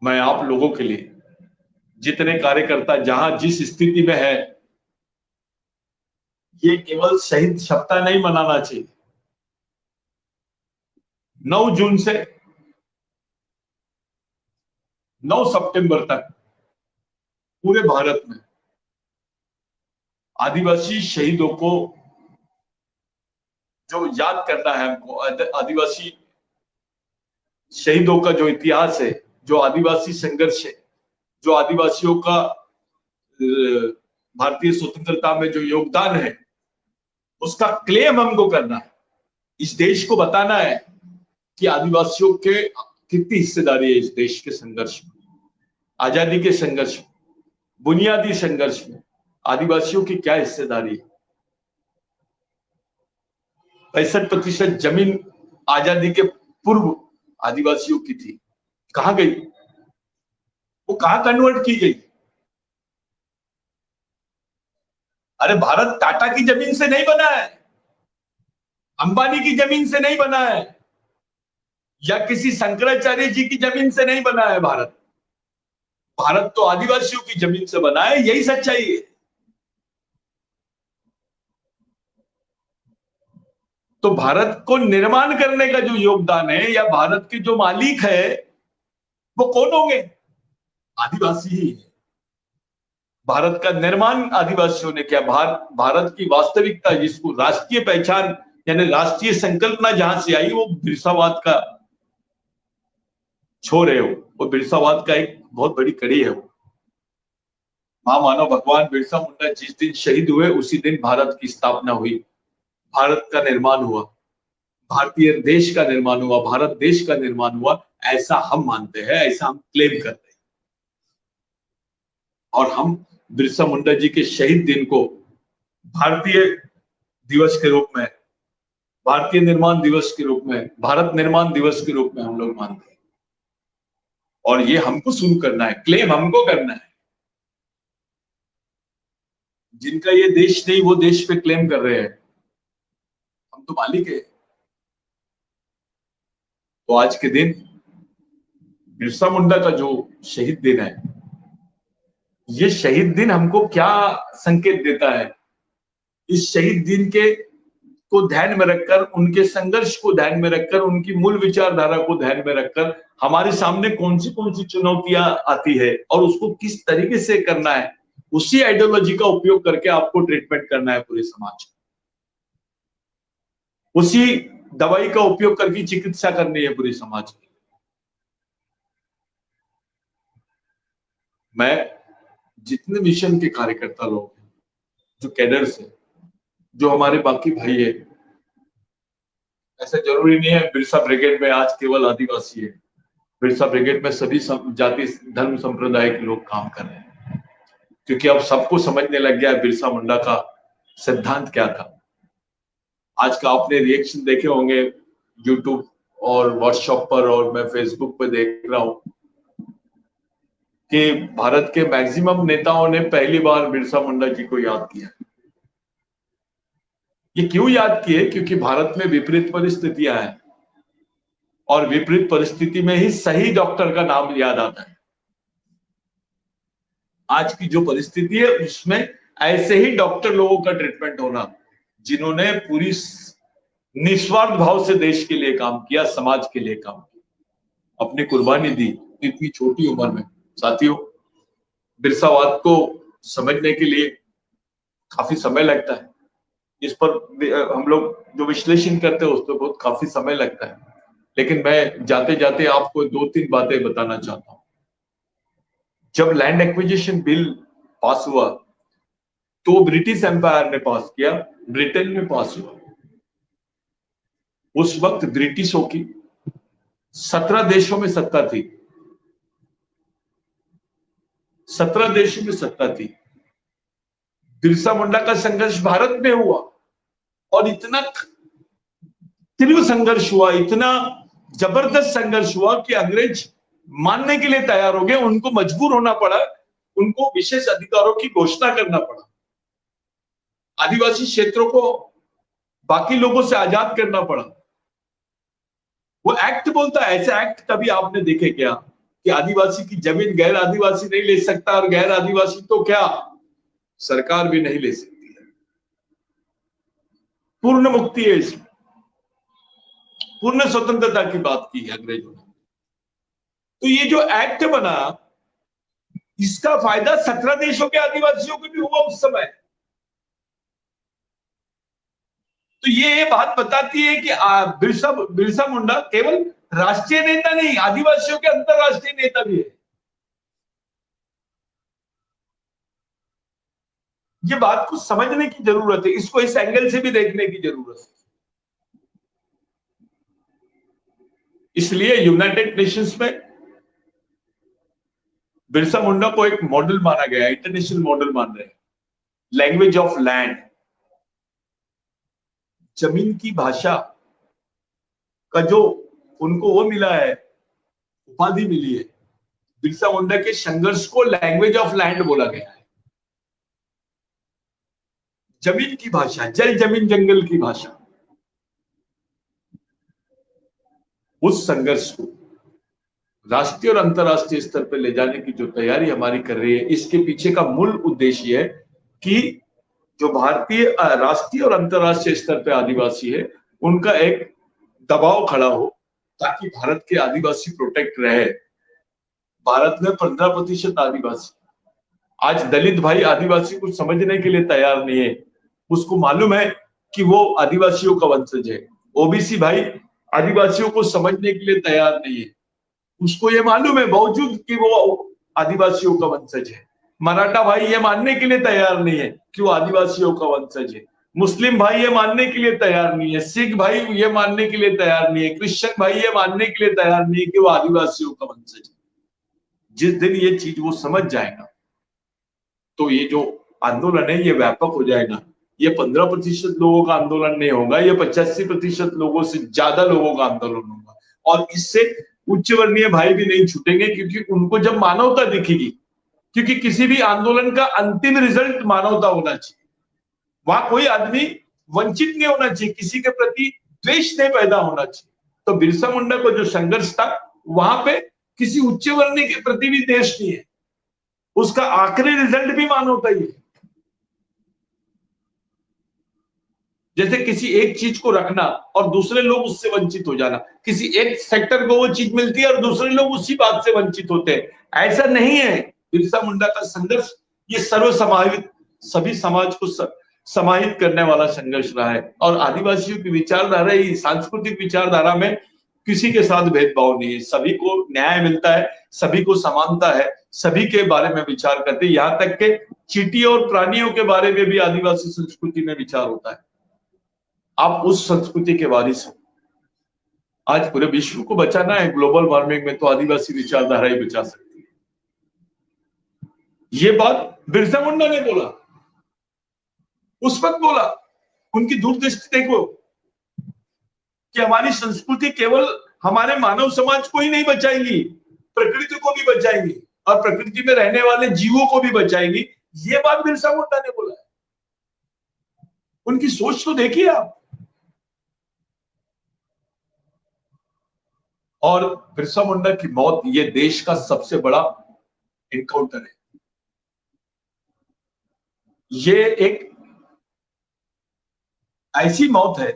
A: मैं आप लोगों के लिए, जितने कार्यकर्ता जहां जिस स्थिति में है, ये केवल शहीद सप्ताह नहीं मनाना चाहिए। 9 जून से 9 सितंबर तक पूरे भारत में आदिवासी शहीदों को जो याद करना है हमको, आदिवासी शहीदों का जो इतिहास है, जो आदिवासी संघर्ष है, जो आदिवासियों का भारतीय स्वतंत्रता में जो योगदान है, उसका क्लेम हमको करना है। इस देश को बताना है कि आदिवासियों के कितनी हिस्सेदारी है इस देश के संघर्ष में, आजादी के संघर्ष में, बुनियादी संघर्ष में आदिवासियों की क्या हिस्सेदारी है। 65% जमीन आजादी के पूर्व आदिवासियों की थी, कहां गई? वो कहां कन्वर्ट की गई? अरे भारत टाटा की जमीन से नहीं बना है, अंबानी की जमीन से नहीं बना है, या किसी शंकराचार्य जी की जमीन से नहीं बना है। भारत भारत तो आदिवासियों की जमीन से बना है, यही सच्चाई है। तो भारत को निर्माण करने का जो योगदान है, या भारत के जो मालिक है, वो कौन होंगे? आदिवासी ही है। भारत का निर्माण आदिवासियों ने किया। भारत की वास्तविकता, जिसको राष्ट्रीय पहचान यानी राष्ट्रीय संकल्पना जहां से आई, वो बिरसावाद का छोर है। वो बिरसावाद का एक बहुत बड़ी कड़ी है। वो महामानव भगवान बिरसा मुंडा जिस दिन शहीद हुए, उसी दिन भारत की स्थापना हुई, भारत का निर्माण हुआ, भारतीय देश का निर्माण हुआ, भारत देश का निर्माण हुआ। ऐसा हम मानते हैं, ऐसा हम क्लेम करते हैं। और हम बिरसा मुंडा जी के शहीद दिन को भारतीय दिवस के रूप में, भारतीय निर्माण दिवस के रूप में, भारत निर्माण दिवस के रूप में हम लोग मानते हैं। और ये हमको शुरू करना है, क्लेम हमको करना है। जिनका ये देश नहीं, वो देश पे क्लेम कर रहे हैं। हम तो मालिक है। तो आज के दिन बिरसा मुंडा का जो शहीद दिन है, ये शहीद दिन हमको क्या संकेत देता है? इस शहीद दिन के को ध्यान में रखकर, उनके संघर्ष को ध्यान में रखकर, उनकी मूल विचारधारा को ध्यान में रखकर हमारे सामने कौन सी चुनौतियां आती है और उसको किस तरीके से करना है, उसी आइडियोलॉजी का उपयोग करके आपको ट्रीटमेंट करना है पूरे समाज को। उसी दवाई का उपयोग करके चिकित्सा करनी है पूरे समाज की। मैं जितने मिशन के कार्यकर्ता लोग हैं, जो कैडर्स है, जो हमारे बाकी भाई है, ऐसा जरूरी नहीं है बिरसा ब्रिगेड में आज केवल आदिवासी है। बिरसा ब्रिगेड में सभी जाति धर्म संप्रदाय के लोग काम कर रहे हैं, क्योंकि अब सबको समझने लग गया है बिरसा मुंडा का सिद्धांत क्या था। आज का आपने रिएक्शन देखे होंगे यूट्यूब और व्हाट्सएप पर, और मैं फेसबुक पर देख रहा हूं कि भारत के मैक्सिमम नेताओं ने पहली बार बिरसा मुंडा जी को याद किया। ये क्यों याद किए? क्योंकि भारत में विपरीत परिस्थितियां हैं, और विपरीत परिस्थिति में ही सही डॉक्टर का नाम याद आता है। आज की जो परिस्थिति है, उसमें ऐसे ही डॉक्टर लोगों का ट्रीटमेंट होना, जिन्होंने पूरी निस्वार्थ भाव से देश के लिए काम किया, समाज के लिए काम किया, अपनी कुर्बानी दी इतनी छोटी उम्र में। साथियों, बिरसावाद को समझने के लिए काफी समय लगता है। इस पर हम लोग जो विश्लेषण करते हैं उस पर बहुत काफी समय लगता है, लेकिन मैं जाते जाते आपको 2-3 बातें बताना चाहता हूं। जब लैंड एक्विजिशन बिल पास हुआ, तो ब्रिटिश एम्पायर ने पास किया, ब्रिटेन में पास हुआ। उस वक्त ब्रिटिशों की 17 देशों में सत्ता थी, 17 देशों में सत्ता थी। बिरसा मुंडा का संघर्ष भारत में हुआ, और इतना तीव्र संघर्ष हुआ, इतना जबरदस्त संघर्ष हुआ कि अंग्रेज मानने के लिए तैयार हो गए। उनको मजबूर होना पड़ा उनको विशेष अधिकारों की घोषणा करना पड़ा, आदिवासी क्षेत्रों को बाकी लोगों से आजाद करना पड़ा। वो एक्ट बोलता है, ऐसे एक्ट कभी आपने देखे क्या कि आदिवासी की जमीन गैर आदिवासी नहीं ले सकता, और गैर आदिवासी तो क्या सरकार भी नहीं ले सकती है। पूर्ण मुक्ति है इसमें, पूर्ण स्वतंत्रता की बात की है अंग्रेजों ने। तो ये जो एक्ट बना, इसका फायदा 17 देशों के आदिवासियों को भी हुआ उस समय। तो ये बात बताती है कि बिरसा मुंडा केवल राष्ट्रीय नेता नहीं, आदिवासियों के अंतरराष्ट्रीय नेता भी है। ये बात को समझने की जरूरत है, इसको इस एंगल से भी देखने की जरूरत है। इसलिए यूनाइटेड नेशंस में बिरसा मुंडा को एक मॉडल माना गया, इंटरनेशनल मॉडल मान रहे हैं। लैंग्वेज ऑफ लैंड, जमीन की भाषा का जो उनको वो मिला है, उपाधि मिली है, बिरसा मुंडा के संघर्ष को लैंग्वेज ऑफ लैंड बोला गया है। जमीन की भाषा, जल जमीन जंगल की भाषा, उस संघर्ष को राष्ट्रीय और अंतरराष्ट्रीय स्तर पर ले जाने की जो तैयारी हमारी कर रही है, इसके पीछे का मूल उद्देश्य है कि जो भारतीय राष्ट्रीय और अंतरराष्ट्रीय स्तर पर आदिवासी है, उनका एक दबाव खड़ा हो ताकि भारत के आदिवासी प्रोटेक्ट रहे। भारत में 15% आदिवासी, आज दलित भाई आदिवासी को समझने के लिए तैयार नहीं है। उसको मालूम है कि वो आदिवासियों का वंशज है। ओबीसी भाई आदिवासियों को समझने के लिए तैयार नहीं है। उसको ये मालूम है बावजूद कि वो आदिवासियों का वंशज है। मराठा भाई ये मानने के लिए तैयार नहीं है कि वो आदिवासियों का वंशज है। मुस्लिम भाई ये मानने के लिए तैयार नहीं है। सिख भाई ये मानने के लिए तैयार नहीं है। क्रिश्चियन भाई ये मानने के लिए तैयार नहीं है कि वो आदिवासियों का वंशज है। जिस दिन ये चीज वो समझ जाएगा तो ये जो आंदोलन है ये व्यापक हो जाएगा। ये 15% लोगों का आंदोलन नहीं होगा, ये 85% लोगों से ज्यादा लोगों का आंदोलन होगा। और इससे उच्च वर्णीय भाई भी नहीं छूटेंगे, क्योंकि उनको जब मानवता दिखेगी, क्योंकि किसी भी आंदोलन का अंतिम रिजल्ट मानवता होना चाहिए। वहां कोई आदमी वंचित नहीं होना चाहिए, किसी के प्रति द्वेष नहीं पैदा होना चाहिए। तो बिरसा मुंडा को जो संघर्ष था, वहां पे किसी उच्च वर्णीय के प्रति भी द्वेष नहीं है। उसका आखिरी रिजल्ट भी मानवता ही है। जैसे किसी एक चीज को रखना और दूसरे लोग उससे वंचित हो जाना, किसी एक सेक्टर को वो चीज मिलती है और दूसरे लोग उसी बात से वंचित होते हैं, ऐसा नहीं है। बिरसा मुंडा का संघर्ष ये सर्व समाहित, सभी समाज को समाहित करने वाला संघर्ष रहा है। और आदिवासियों की विचारधारा, सांस्कृतिक विचारधारा में किसी के साथ भेदभाव नहीं है। सभी को न्याय मिलता है, सभी को समानता है, सभी के बारे में विचार करते हैं। यहाँ तक के चींटी और प्राणियों के बारे में भी आदिवासी संस्कृति में विचार होता है। आप उस संस्कृति के वारिस हो। आज पूरे विश्व को बचाना है ग्लोबल वार्मिंग में, तो आदिवासी विचारधारा ही बचा सकती है। ये बात बिरसा मुंडा ने बोला, उस वक्त बोला। उनकी दूरदृष्टि देखो कि हमारी संस्कृति केवल हमारे मानव समाज को ही नहीं बचाएगी, प्रकृति को भी बचाएंगी और प्रकृति में रहने वाले जीवों को भी बचाएंगी। ये बात बिरसा मुंडा ने बोला है। उनकी सोच तो देखिए आप। और बिरसा मुंडा की मौत ये देश का सबसे बड़ा एनकाउंटर है। ये एक ऐसी मौत है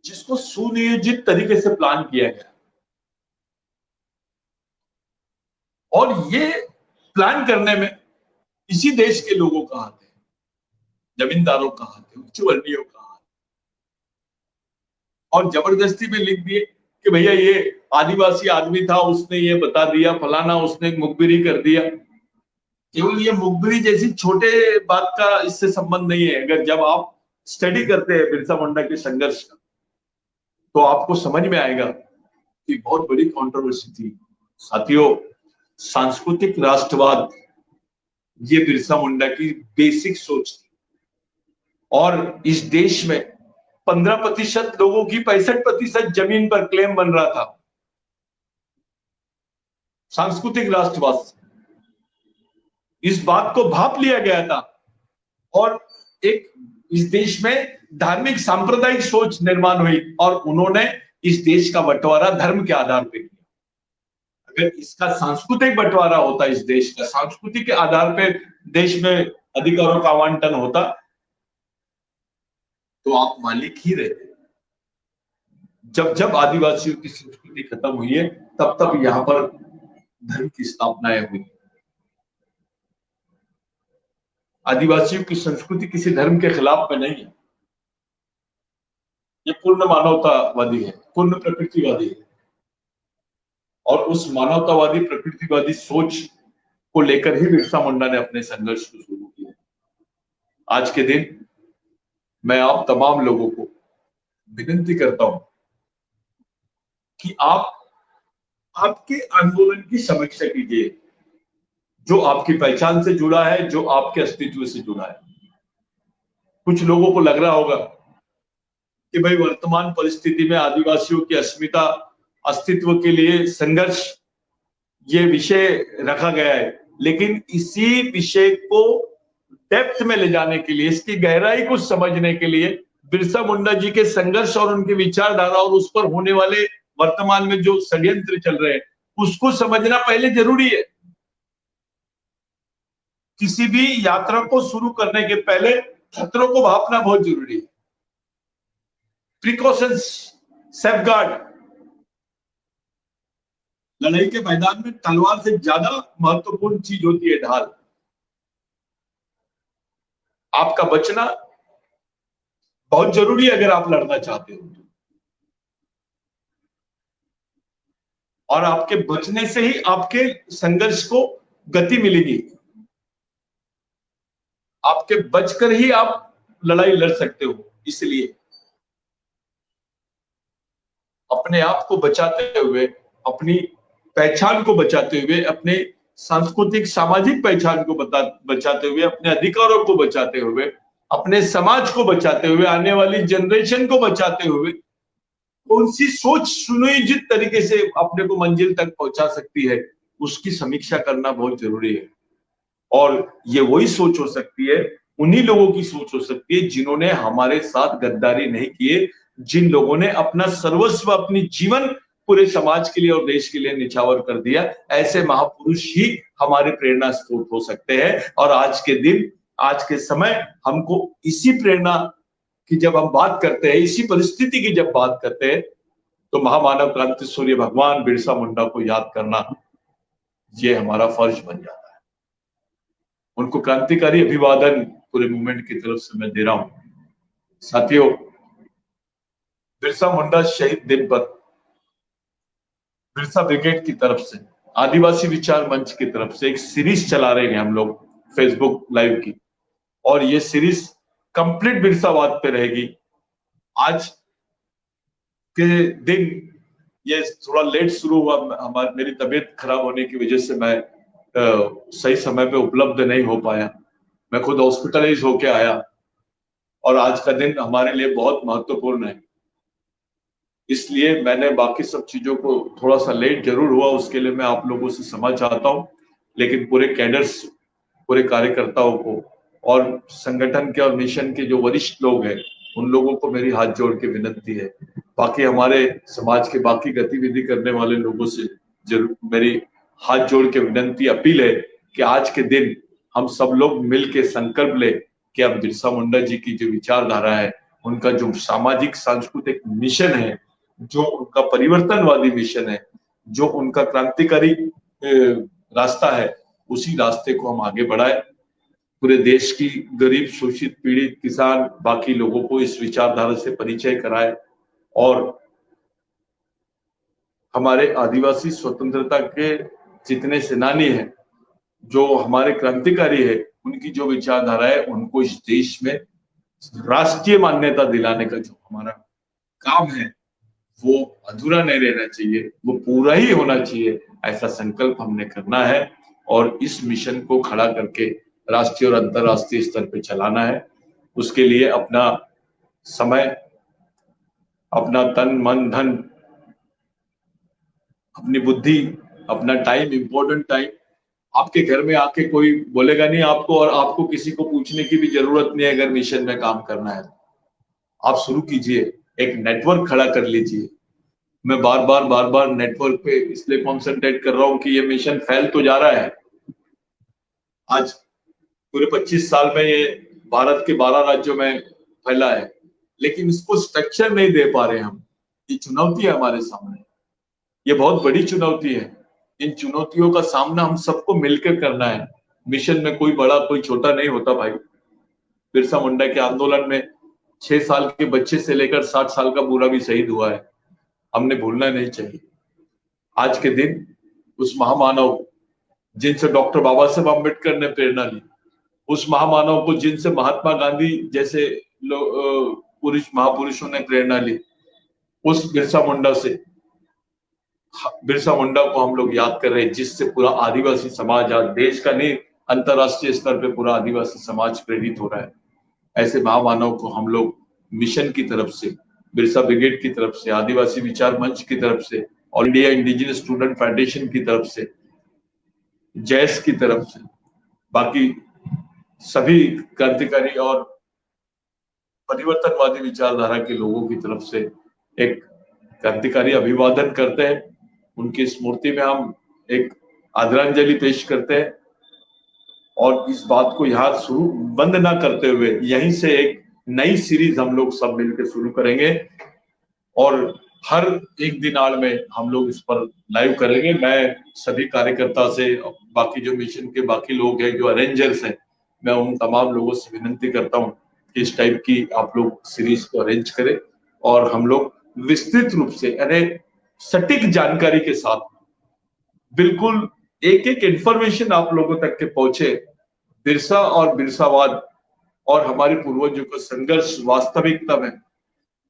A: जिसको सुनियोजित तरीके से प्लान किया गया, और ये प्लान करने में इसी देश के लोगों का हाथ है, जमींदारों का हाथ है, उच्च वर्णीयों का हाथ। और जबरदस्ती में लिख दिए कि भैया ये आदिवासी आदमी था, उसने ये बता दिया, फलाना उसने मुखबिरी कर दिया। केवल ये मुखबिरी जैसी छोटे बात का इससे संबंध नहीं है। अगर जब आप स्टडी करते हैं बिरसा मुंडा के संघर्ष का, तो आपको समझ में आएगा कि बहुत बड़ी कंट्रोवर्सी थी। साथियों, सांस्कृतिक राष्ट्रवाद ये बिरसा मुंडा की बेसिक सोच थी। और इस देश में 15% लोगों की 65% जमीन पर क्लेम बन रहा था सांस्कृतिक राष्ट्रवाद से। इस बात को भांप लिया गया था और एक इस देश में धार्मिक सांप्रदायिक सोच निर्माण हुई और उन्होंने इस देश का बंटवारा धर्म के आधार पर किया। अगर इसका सांस्कृतिक बंटवारा होता, इस देश का सांस्कृतिक के आधार पर देश में अधिकारों का आवंटन होता, तो आप मालिक ही रहते। जब जब आदिवासियों की संस्कृति खत्म हुई है, तब तब यहां पर धर्म की स्थापनाएं हुई। आदिवासियों की संस्कृति किसी धर्म के खिलाफ में नहीं है। ये पूर्ण मानवतावादी है, पूर्ण प्रकृतिवादी है और उस मानवतावादी प्रकृतिवादी सोच को लेकर ही बिरसा मुंडा ने अपने संघर्ष को शुरू किया। आज के दिन मैं आप तमाम लोगों को विनती करता हूं कि आप आपके आंदोलन की समीक्षा कीजिए, जो आपकी पहचान से जुड़ा है, जो आपके अस्तित्व से जुड़ा है। कुछ लोगों को लग रहा होगा कि भाई वर्तमान परिस्थिति में आदिवासियों की अस्मिता अस्तित्व के लिए संघर्ष ये विषय रखा गया है, लेकिन इसी विषय को डेप्थ में ले जाने के लिए, इसकी गहराई को समझने के लिए बिरसा मुंडा जी के संघर्ष और उनकी विचारधारा और उस पर होने वाले वर्तमान में जो षड्यंत्र चल रहे हैं उसको समझना पहले जरूरी है। किसी भी यात्रा को शुरू करने के पहले खतरों को भांपना बहुत जरूरी है। Precautions, safeguard. लड़ाई के मैदान में तलवार से ज्यादा महत्वपूर्ण चीज होती है ढाल। आपका बचना बहुत जरूरी है अगर आप लड़ना चाहते हो, और आपके बचने से ही आपके संघर्ष को गति मिलेगी। आपके बचकर ही आप लड़ाई लड़ सकते हो। इसलिए अपने आप को बचाते हुए, अपनी पहचान को बचाते हुए, अपने सांस्कृतिक सामाजिक पहचान को बचाते हुए, अपने अधिकारों को बचाते हुए, अपने समाज को बचाते हुए, आने वाली जनरेशन को बचाते हुए, कौन सी सोच सुनियोजित तरीके से अपने को मंजिल तक पहुंचा सकती है, उसकी समीक्षा करना बहुत जरूरी है। और ये वही सोच हो सकती है, उन्हीं लोगों की सोच हो सकती है जिन्होंने हमारे साथ गद्दारी नहीं किए, जिन लोगों ने अपना सर्वस्व, अपनी जीवन पूरे समाज के लिए और देश के लिए निछावर कर दिया। ऐसे महापुरुष ही हमारे प्रेरणा स्रोत हो सकते हैं। और आज के दिन, आज के समय हमको इसी प्रेरणा की जब हम बात करते हैं, इसी परिस्थिति की जब बात करते हैं, तो महामानव क्रांति सूर्य भगवान बिरसा मुंडा को याद करना ये हमारा फर्ज बन जाता है। उनको क्रांतिकारी अभिवादन पूरे मूवमेंट की तरफ से मैं दे रहा हूं। साथियों, बिरसा मुंडा शहीद दिन पर बिरसा ब्रिगेड की तरफ से, आदिवासी विचार मंच की तरफ से एक सीरीज चला रहे हैं हम लोग फेसबुक लाइव की, और ये सीरीज कंप्लीट बिरसावाद पे रहेगी। आज के दिन ये थोड़ा लेट शुरू हुआ, मेरी तबीयत खराब होने की वजह से मैं सही समय पे उपलब्ध नहीं हो पाया। मैं खुद हॉस्पिटलाइज होके आया और आज का दिन हमारे लिए बहुत महत्वपूर्ण है, इसलिए मैंने बाकी सब चीजों को थोड़ा सा लेट जरूर हुआ, उसके लिए मैं आप लोगों से क्षमा चाहता हूं। लेकिन पूरे कैडर्स, पूरे कार्यकर्ताओं को और संगठन के और मिशन के जो वरिष्ठ लोग हैं उन लोगों को मेरी हाथ जोड़ के विनती है, बाकी हमारे समाज के बाकी गतिविधि करने वाले लोगों से जरूर मेरी हाथ जोड़ के विनती, अपील है कि आज के दिन हम सब लोग मिल के संकल्प ले कि अब बिरसा मुंडा जी की जो विचारधारा है, उनका जो सामाजिक सांस्कृतिक मिशन है, जो उनका परिवर्तनवादी मिशन है, जो उनका क्रांतिकारी रास्ता है, उसी रास्ते को हम आगे बढ़ाए। पूरे देश की गरीब, शोषित, पीड़ित, किसान, बाकी लोगों को इस विचारधारा से परिचय कराए और हमारे आदिवासी स्वतंत्रता के जितने सेनानी हैं, जो हमारे क्रांतिकारी है, उनकी जो विचारधारा है, उनको इस देश में राष्ट्रीय मान्यता दिलाने का जो हमारा काम है वो अधूरा नहीं रहना चाहिए, वो पूरा ही होना चाहिए। ऐसा संकल्प हमने करना है और इस मिशन को खड़ा करके राष्ट्रीय और अंतर्राष्ट्रीय स्तर पे चलाना है। उसके लिए अपना समय, अपना तन, मन, धन, अपनी बुद्धि, अपना टाइम, इंपॉर्टेंट टाइम आपके घर में आके कोई बोलेगा नहीं आपको, और आपको किसी को पूछने की भी जरूरत नहीं है अगर मिशन में काम करना है। आप शुरू कीजिए, एक नेटवर्क खड़ा कर लीजिए। मैं बार बार नेटवर्क पे इसलिए कॉन्सेंट्रेट कर रहा हूं कि ये मिशन फैल तो जा रहा है। आज पूरे 25 साल में ये भारत के 12 राज्यों में फैला है, लेकिन इसको स्ट्रक्चर नहीं दे पा रहे हम। ये चुनौती है हमारे सामने, ये बहुत बड़ी चुनौती है। इन चुनौतियों का सामना हम सबको मिलकर करना है। मिशन में कोई बड़ा कोई छोटा नहीं होता भाई। बिरसा मुंडा के आंदोलन में 6 साल के बच्चे से लेकर 60 साल का बूढ़ा भी शहीद हुआ है। हमने भूलना नहीं चाहिए। आज के दिन उस महामानव जिनसे डॉक्टर बाबा साहेब अम्बेडकर ने प्रेरणा ली, उस महामानव को जिनसे महात्मा गांधी जैसे पुरुष महापुरुषों ने प्रेरणा ली, उस बिरसा मुंडा को हम लोग याद कर रहे हैं, जिससे पूरा आदिवासी समाज, आज देश का नहीं अंतरराष्ट्रीय स्तर पे पूरा आदिवासी समाज प्रेरित हो रहा है। ऐसे महामानव को हम लोग मिशन की तरफ से, बिरसा ब्रिगेड की तरफ से, आदिवासी विचार मंच की तरफ से, all India indigenous student federation की तरफ से, जैस की तरफ से, बाकी सभी क्रांतिकारी और परिवर्तनवादी विचारधारा के लोगों की तरफ से एक क्रांतिकारी अभिवादन करते हैं। उनकी स्मृति में हम एक आदरांजलि पेश करते हैं, और इस बात को यहाँ शुरू बंद ना करते हुए यहीं से एक नई सीरीज हम लोग सब मिलकर शुरू करेंगे, और हर एक दिन आड़ में हम लोग इस पर लाइव करेंगे। मैं सभी कार्यकर्ता से, बाकी जो मिशन के बाकी लोग हैं, जो अरेंजर्स हैं, मैं उन तमाम लोगों से विनती करता हूँ कि इस टाइप की आप लोग सीरीज को अरेंज करें, और हम लोग विस्तृत रूप से, यानी सटीक जानकारी के साथ, बिल्कुल एक एक इंफॉर्मेशन आप लोगों तक के पहुंचे, बिरसा और बिरसावाद और हमारे पूर्वजों का संघर्ष वास्तविकता में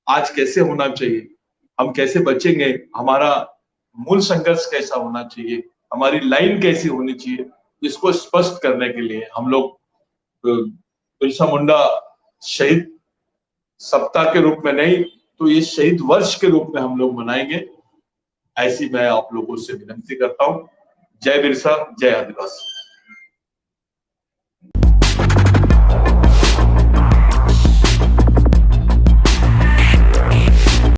A: आज कैसे होना चाहिए, हम कैसे बचेंगे, हमारा मूल संघर्ष कैसा होना चाहिए, हमारी लाइन कैसी होनी चाहिए, इसको स्पष्ट करने के लिए हम लोग बिरसा मुंडा शहीद सप्ताह के रूप में नहीं, तो ये शहीद वर्ष के रूप में हम लोग मनाएंगे। ऐसी मैं आप लोगों से विनती करता हूं। जय बिरसा, जय आदिवासी।